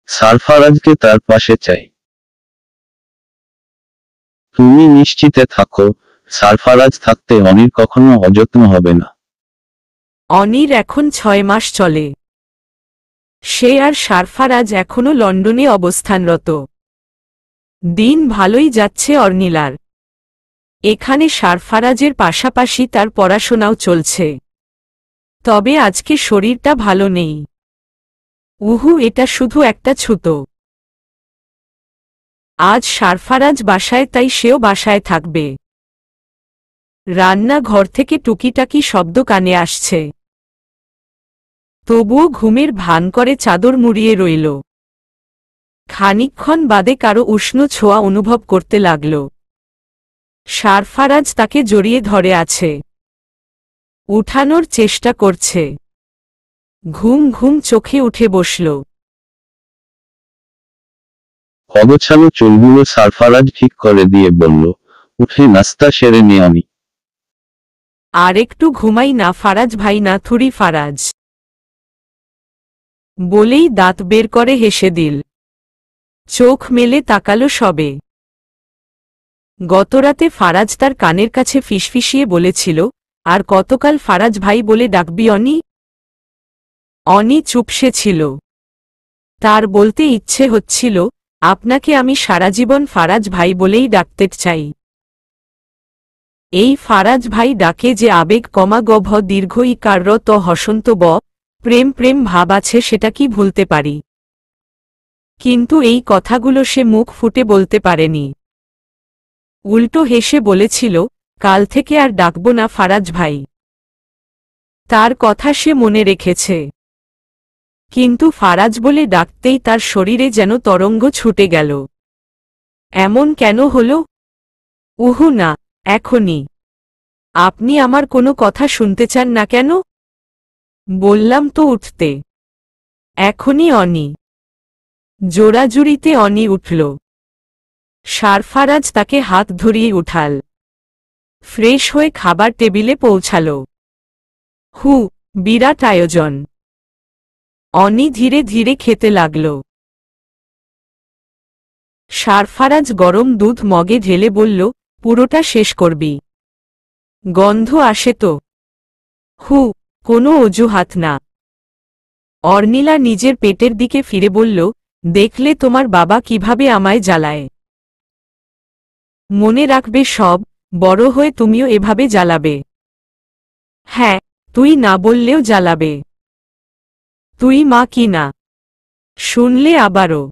সারফারাজকে তার পাশে চাই। তুমি নিশ্চিতে থাকো, সারফারাজ থাকতে অনির কখনো অযত্ন হবে না। অনির এখন 6 মাস চলে। সে আর সারফারাজ এখনো লন্ডনে অবস্থানরত। দিন ভালোই যাচ্ছে অর্নিলার। এখানে সারফারাজের পাশাপাশি তার পড়াশোনাও চলছে। তবে আজকে শরীরটা ভালো নেই। এটা শুধু একটা ছুতো। আজ সারফারাজ বাসায়, তাই সেও বাসায় থাকবে। রান্নাঘর থেকে টুকিটাকি শব্দ কানে আসছে। তবুও ঘুমের ভান করে চাদর মুড়িয়ে রইল। খানিকক্ষণ বাদে কারো উষ্ণ ছোঁয়া অনুভব করতে লাগল। সারফারাজ তাকে জড়িয়ে ধরে আছে, উঠানোর চেষ্টা করছে। ঘুম ঘুম চোখে উঠে বসল। অগোছালো চুলগুলো সারফারাজ ঠিক করে দিয়ে বলল, উঠে নাস্তা সেরে নে আমি। আর একটু ঘুমাই না ফারাজ ভাই, না থুরি ফারাজ বলেই দাঁত বের করে হেসে দিল। চোখ মেলে তাকালো সবে। গতরাতে ফারাজ তার কানের কাছে ফিসফিসিয়ে বলেছিল, আর কতকাল ফারাজ ভাই বলে ডাকবি অনি? অনি চুপসে ছিল। তার বলতে ইচ্ছে হচ্ছিল, আপনাকে আমি সারাজীবন ফারাজ ভাই বলেই ডাকতে চাই। এই ফারাজ ভাই ডাকে যে আবেগ গভ দীর্ঘ ইকার ত হসন্ত ব প্রেম প্রেম ভাব আছে, সেটা কি ভুলতে পারি? কিন্তু এই কথাগুলো সে মুখ ফুটে বলতে পারেনি। উল্টো হেসে বলেছিল, কাল থেকে আর ডাকব না ফারাজ ভাই। তার কথা সে মনে রেখেছে। কিন্তু ফারাজ বলে ডাকতেই তার শরীরে যেন তরঙ্গ ছুটে গেল। এমন কেন হল? না, এখনই। আপনি আমার কোনো কথা শুনতে চান না কেন? বললাম তো উঠতে। এখনই অনি। জোড়াজুড়িতে অনি উঠল। সারফারাজ তাকে হাত ধরিয়ে উঠাল। ফ্রেশ হয়ে খাবার টেবিলে পৌঁছাল। বিরাট আয়োজন। অনি ধীরে ধীরে খেতে লাগল। সারফারাজ গরম দুধ মগে ঢেলে বলল, পুরোটা শেষ করবি? গন্ধ আসে তো। কোনো অজুহাত না। অর্নিলা নিজের পেটের দিকে ফিরে বলল, দেখলে তোমার বাবা কিভাবে আমায় জ্বালায়। মনে রাখবে সব, বড় হয়ে তুমিও এভাবে জ্বালাবে। হ্যাঁ, তুই না বললেও জ্বালাবে। তুই মা কি না? শুনলে আবারও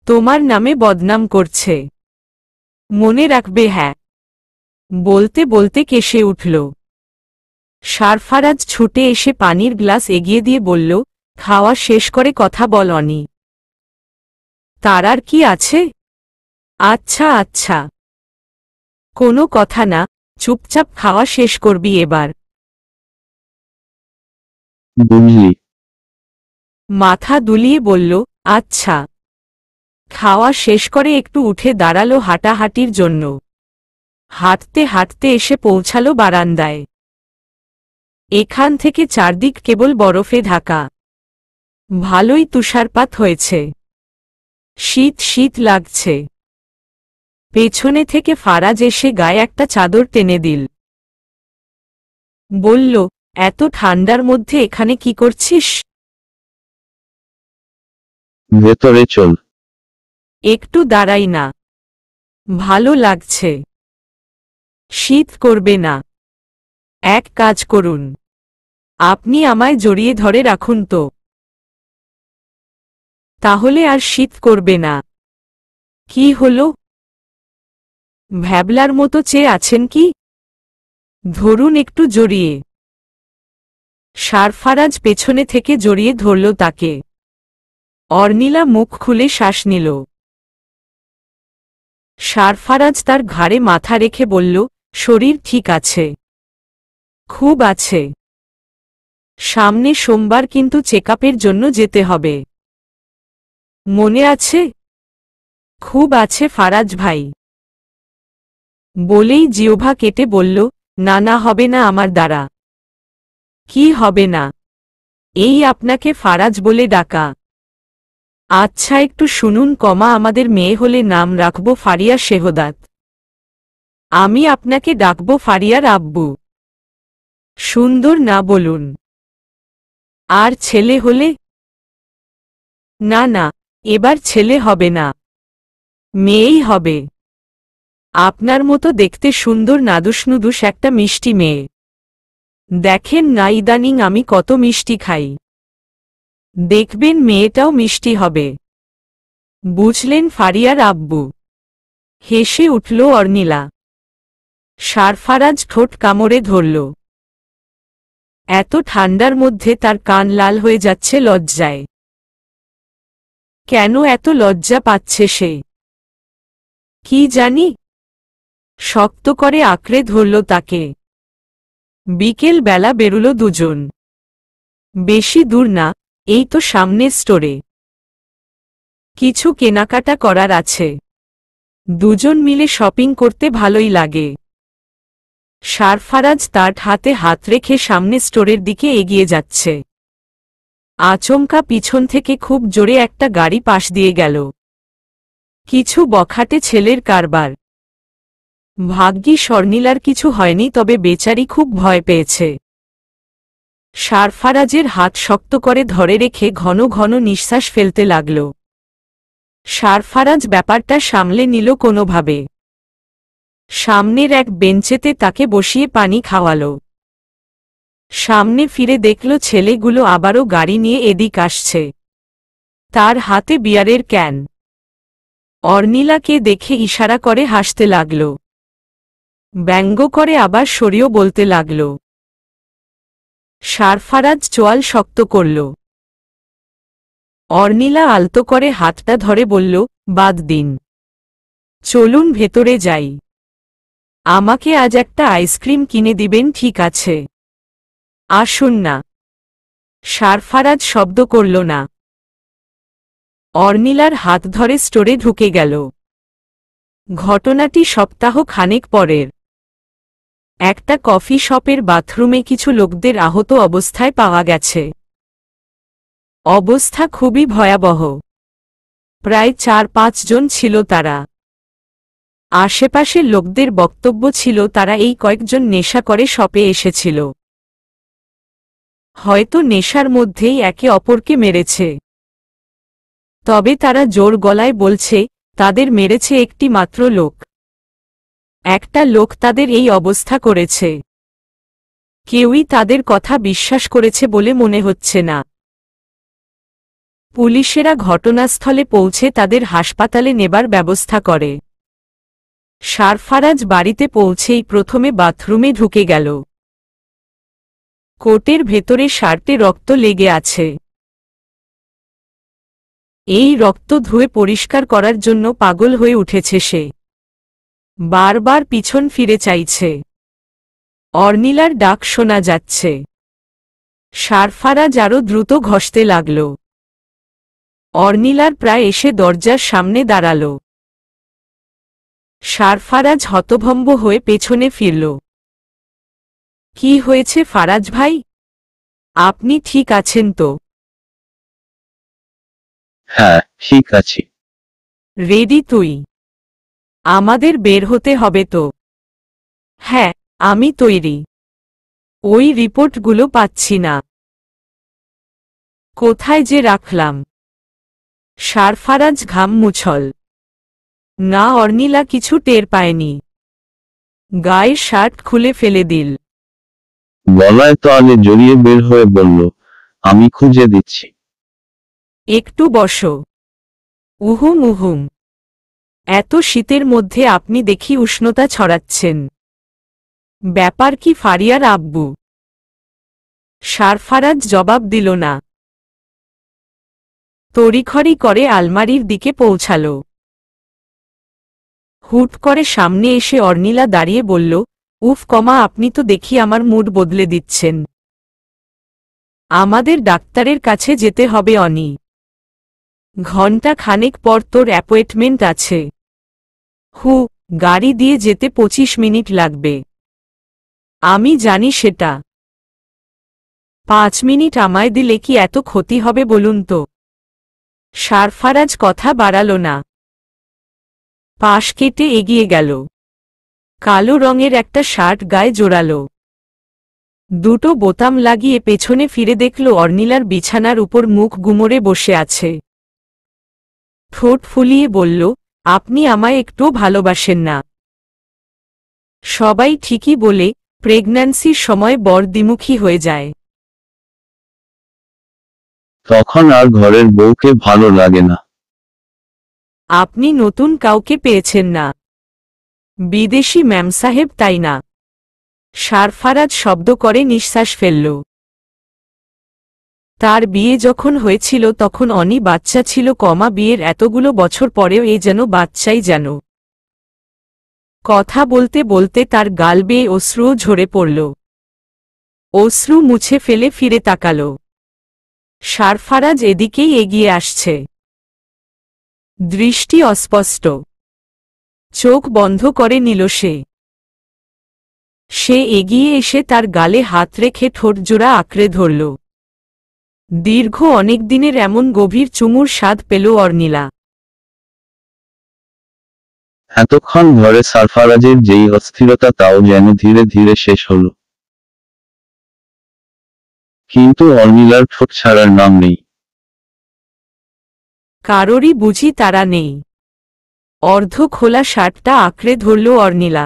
তোমার নামে বদনাম করছে। মনে রাখবে। হ্যাঁ। বলতে বলতে কেসে উঠল। সারফারাজ ছুটে এসে পানির গ্লাস এগিয়ে দিয়ে বলল, খাওয়া শেষ করে কথা বল অনি। তার আর কি আছে? আচ্ছা আচ্ছা, কোনো কথা না, চুপচাপ খাওয়া শেষ করবি এবার। বুঝলি? মাথা দুলিয়ে বলল, আচ্ছা। খাওয়া শেষ করে একটু উঠে দাঁড়ালো হাঁটাহাঁটির জন্য। হাঁটতে হাঁটতে এসে পৌঁছালো বারান্দায়। এখান থেকে চারদিক কেবল বরফে ঢাকা। ভালোই তুষারপাত হয়েছে। শীত শীত লাগছে। পেছনে থেকে ফারাজ এসে গায়ে একটা চাদর টেনে দিল। বলল, এত ঠান্ডার মধ্যে এখানে কি করছিস? ভেতরে চল। একটু দাঁড়াই না। ভালো লাগছে। শীত করবে না? এক কাজ করুন, আপনি আমায় জড়িয়ে ধরে রাখুন তো। তাহলে আর শীত করবে না। কি হলো? ভ্যাবলার মতো চেয়ে আছেন কি? ধরুন একটু জড়িয়ে। সারফারাজ পেছনে থেকে জড়িয়ে ধরল তাকে। অর্নিলা মুখ খুলে শ্বাস নিল। সারফারাজ তার ঘাড়ে মাথা রেখে বলল, শরীর ঠিক আছে? খুব আছে। সামনে সোমবার কিন্তু চেকআপের জন্য যেতে হবে। মনে আছে? খুব আছে ফারাজ ভাই। বলেই জিহ্বা কেটে বলল, না না, হবে না আমার দ্বারা। কি হবে না? এই আপনাকে ফারাজ বলে ডাকা। আচ্ছা একটু শুনুন, আমাদের মেয়ে হলে নাম রাখব ফারিয়া শেহদাত। আমি আপনাকে ডাকব ফারিয়ার আব্বু। সুন্দর না বলুন? আর ছেলে হলে? না না, এবার ছেলে হবে না, মেয়েই হবে। আপনার মতো দেখতে সুন্দর নাদুস একটা মিষ্টি মেয়ে। দেখেন না ইদানিং আমি কত মিষ্টি খাই। দেখবেন মেয়েটাও মিষ্টি হবে। বুঝলেন ফারিয়ার আব্বু? হেসে উঠল অর্নিলা। সারফারাজ ঠোঁট কামড়ে ধরল। এত ঠান্ডার মধ্যে তার কান লাল হয়ে যাচ্ছে লজ্জায়। কেন এত লজ্জা পাচ্ছে সে? কি জানি। শক্ত করে আঁকড়ে ধরল তাকে। বিকেল বেলা বেরুল দুজন। বেশি দূর না, এই তো সামনের স্টোরে। কিছু কেনাকাটা করার আছে। দুজন মিলে শপিং করতে ভালোই লাগে। সারফারাজ তার হাতে হাত রেখে সামনে স্টোরের দিকে এগিয়ে যাচ্ছে। আচমকা পিছন থেকে খুব জোরে একটা গাড়ি পাশ দিয়ে গেল। কিছু বখাটে ছেলের কারবার। ভাগ্যিস অর্নিলার কিছু হয়নি, তবে বেচারি খুব ভয় পেয়েছে। সারফারাজের হাত শক্ত করে ধরে রেখে ঘন ঘন নিঃশ্বাস ফেলতে লাগল। সারফারাজ ব্যাপারটা সামলে নিল কোনোভাবে। সামনের এক বেঞ্চেতে তাকে বসিয়ে পানি খাওয়াল। সামনে ফিরে দেখল ছেলেগুলো আবারও গাড়ি নিয়ে এদিক আসছে। তার হাতে বিয়ারের ক্যান। অর্নিলাকে দেখে ইশারা করে হাসতে লাগল। ব্যঙ্গ করে আবার সরিয়েও বলতে লাগল। সারফারাজ চোয়াল শক্ত করল। অর্নিলা আলতো করে হাতটা ধরে বলল, বাদ দিন, চলুন ভেতরে যাই। আমাকে আজ একটা আইসক্রিম কিনে দিবেন, ঠিক আছে? আসুন না। সারফারাজ শব্দ করল না। অর্নিলার হাত ধরে স্টোরে ঢুকে গেল। ঘটনাটি সপ্তাহ খানেক পরের। একটা কফি শপের বাথরুমে কিছু লোকদের আহত অবস্থায় পাওয়া গেছে। অবস্থা খুবই ভয়াবহ। প্রায় 4-5 জন ছিল তারা। আশেপাশের লোকদের বক্তব্য ছিল তারা এই কয়েকজন নেশা করে শপে এসেছিল। হয়তো নেশার মধ্যেই একে অপরকে মেরেছে। তবে তারা জোর গলায় বলছে তাদের মেরেছে একটি মাত্র লোক। একটা লোক তাদের এই অবস্থা করেছে। কেউই তাদের কথা বিশ্বাস করেছে বলে মনে হচ্ছে না। পুলিশেরা ঘটনাস্থলে পৌঁছে তাদের হাসপাতালে নেবার ব্যবস্থা করে। সারফারাজ বাড়িতে পৌঁছেই প্রথমে বাথরুমে ঢুকে গেল। কোটের ভেতরে শার্টে রক্ত লেগে আছে। এই রক্ত ধুয়ে পরিষ্কার করার জন্য পাগল হয়ে উঠেছে সে। বারবার পিছন ফিরে চাইছে। অর্নিলার ডাক শোনা যাচ্ছে। সারফারাজ আরও দ্রুত ঘষতে লাগল। অর্নিলার প্রায় এসে দরজার সামনে দাঁড়াল। সারফারাজ হতভম্ব হয়ে পেছনে ফিরল। কি হয়েছে ফারাজ ভাই? আপনি ঠিক আছেন তো? হ্যাঁ, ঠিক আছি। রেডি তুই? আমাদের বের হতে হবে তো। হ্যাঁ, আমি তৈরি। ওই রিপোর্টগুলো পাচ্ছি না। কোথায় যে রাখলাম? সারফারাজ ঘাম মুছল। না, অর্নিলা কিছু টের পায়নি। গায়ের শার্ট খুলে ফেলে দিল। গলায় তোয়ালে জড়িয়ে বের হয়ে বলল, আমি খুঁজে দিচ্ছি। একটু বসো। উহুম উহুম। এত শীতের মধ্যে আপনি দেখি উষ্ণতা ছড়াচ্ছেন। ব্যাপার কি ফারিয়ার আব্বু? সারফারাজ জবাব দিল না। তড়িঘড়ি করে আলমারির দিকে পৌঁছাল। হুট করে সামনে এসে অর্নিলা দাঁড়িয়ে বলল, উফ কমা, আপনি তো দেখি আমার মুড বদলে দিচ্ছেন। আমাদের ডাক্তারের কাছে যেতে হবে অনি। ঘণ্টা খানেক পর তোর অ্যাপয়েন্টমেন্ট আছে। গাড়ি দিয়ে যেতে 25 মিনিট লাগবে। আমি জানি সেটা। 5 মিনিট আমায় দিলে কি এত ক্ষতি হবে বলুন তো? সারফারাজ কথা বাড়াল না। পাশ কেটে এগিয়ে গেল। কালো রঙের একটা শার্ট গায়ে জোড়ালো। দুটো বোতাম লাগিয়ে পেছনে ফিরে দেখল অর্নিলার বিছানার উপর মুখ গুমরে বসে আছে। ঠোঁট ফুলিয়ে বলল, আপনি আমায় একটুও ভালোবাসেন না। সবাই ঠিকই বলে, প্রেগন্যান্সির সময় বর দ্বিমুখী হয়ে যায়। তখন আর ঘরের বউকে ভালো লাগে না। আপনি নতুন কাউকে পেয়েছেন না। বিদেশি ম্যাম সাহেব, তাই না? সারফারাজ শব্দ করে নিঃশ্বাস ফেলল। তার বিয়ে যখন হয়েছিল তখন অনি বাচ্চা ছিল, বিয়ের এতগুলো বছর পরেও এ যেন বাচ্চাই যেন। কথা বলতে বলতে তার গাল বেয়ে অশ্রুও ঝরে পড়ল। অশ্রু মুছে ফেলে ফিরে তাকাল। সারফারাজ এদিকেই এগিয়ে আসছে। দৃষ্টি অস্পষ্ট। চোখ বন্ধ করে নিল সে এগিয়ে এসে তার গালে হাত রেখে ঠোঁটজোড়া আঁকড়ে ধরল। দীর্ঘ অনেক দিনের এমন গভীর চুমুর স্বাদ পেল অর্নিলা। এতক্ষণ ধরে সারফারাজের যেই অস্থিরতা তাও যেন ধীরে ধীরে শেষ হল। কিন্তু অর্নিলার ঠোঁট ছাড়ার নাম নেই। কারোরই বুঝি তারা নেই। অর্ধ খোলা শার্টটা আঁকড়ে ধরল অর্নিলা।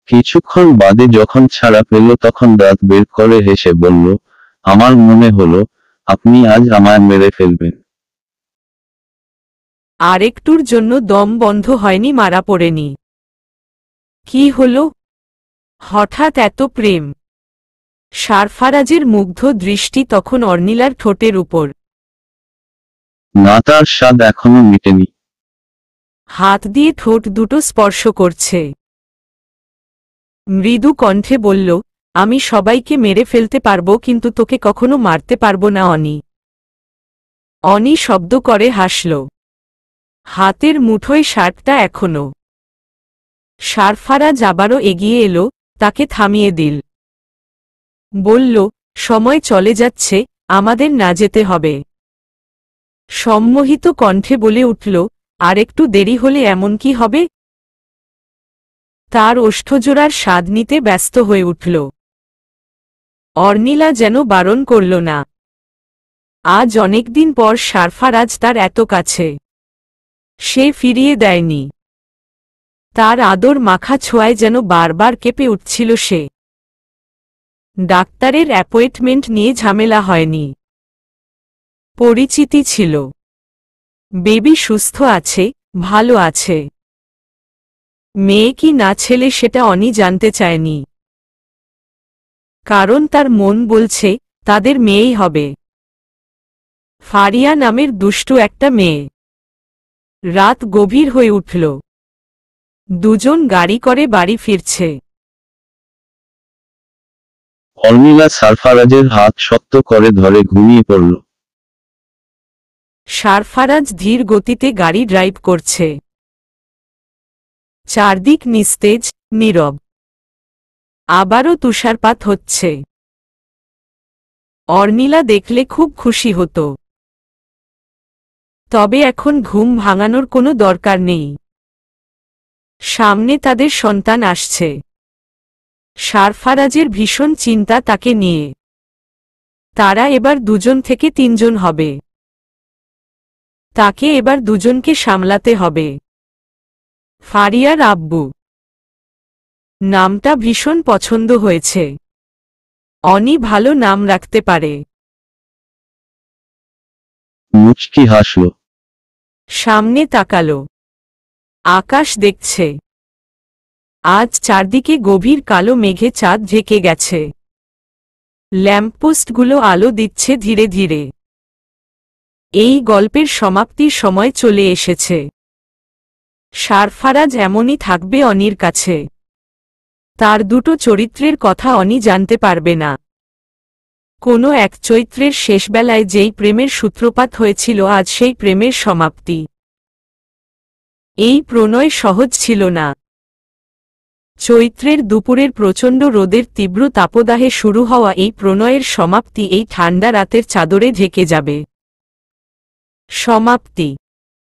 কিছুক্ষণ বাদে যখন ছাড়া পেল তখন দাঁত বের করে হেসে বলল, আমার মনে হলো আপনি আজ আমায় মেরে ফেলবেন। আরেকটুর জন্য দম বন্ধ হয়নি, মারা পড়েনি। কি হলো হঠাৎ এত প্রেম? সারফারাজের মুগ্ধ দৃষ্টি তখন অর্নিলার ঠোঁটের উপর। না, তার স্বাদ এখনো মিটেনি। হাত দিয়ে ঠোঁট দুটো স্পর্শ করছে। মৃদু কণ্ঠে বলল, আমি সবাইকে মেরে ফেলতে পারবো কিন্তু তোকে কখনো মারতে পারবো না অনি। অনি শব্দ করে হাসল। হাতের মুঠোয় শার্টটা এখনো। সারফারাজ আবারও এগিয়ে এলো, তাকে থামিয়ে দিল। বলল, সময় চলে যাচ্ছে, আমাদের না যেতে হবে। সম্মোহিত কণ্ঠে বলে উঠল, আরেকটু দেরি হলে এমন কি হবে? তার ওষ্ঠজোড়ার স্বাদ নিতে ব্যস্ত হয়ে উঠল। অর্নিলা যেন বারণ করল না। আজ অনেকদিন পর সারফারাজ তার এত কাছে। সে ফিরিয়ে দেয়নি। তার আদর মাখা ছোঁয়ায় যেন বারবার কেঁপে উঠছিল সে। ডাক্তারের অ্যাপয়েন্টমেন্ট নিয়ে ঝামেলা হয়নি। পরিচিতি ছিল। বেবি সুস্থ আছে, ভালো আছে। মেয়ে কি না ছেলে সেটা অনি জানতে চায়নি। কারণ তার মন বলছে তাদের মেয়েই হবে। ফারিয়া নামের দুষ্টু একটা মেয়ে। রাত গভীর হয়ে উঠল। দুজন গাড়ি করে বাড়ি ফিরছে। অর্নিলা সারফারাজের হাত শক্ত করে ধরে ঘুমিয়ে পড়ল। সারফারাজ ধীর গতিতে গাড়ি ড্রাইভ করছে। চারদিক নিস্তেজ, নীরব। আবারও তুষারপাত হচ্ছে। অর্নিলা দেখলে খুব খুশি হতো। তবে এখন ঘুম ভাঙানোর কোনো দরকার নেই। সামনে তাদের সন্তান আসছে। সারফারাজের ভীষণ চিন্তা তাকে নিয়ে। তারা এবার 2 থেকে 3 হবে। তাকে এবার 2জনকে সামলাতে হবে। ফারিয়ার আব্বু নামটা ভীষণ পছন্দ হয়েছে। অনি ভালো নাম রাখতে পারে। মুচকি হাসল। সামনে তাকালো। আকাশ দেখছে। আজ চারদিকে গভীর কালো মেঘে চাঁদ ঢেকে গেছে। ল্যাম্পপোস্টগুলো আলো দিচ্ছে ধীরে ধীরে। এই গল্পের সমাপ্তির সময় চলে এসেছে। সারফারাজ এমনই থাকবে অনির কাছে। তার দুটো চরিত্রের কথা অনি জানতে পারবে না। কোনো এক চরিত্রের শেষবেলায় যেই প্রেমের সূত্রপাত হয়েছিল আজ সেই প্রেমের সমাপ্তি। এই প্রণয় সহজ ছিল না। চৈত্রের দুপুরের প্রচণ্ড রোদের তীব্র তাপদাহে শুরু হওয়া এই প্রণয়ের সমাপ্তি এই ঠান্ডা রাতের চাদরে ঢেকে যাবে। সমাপ্তি।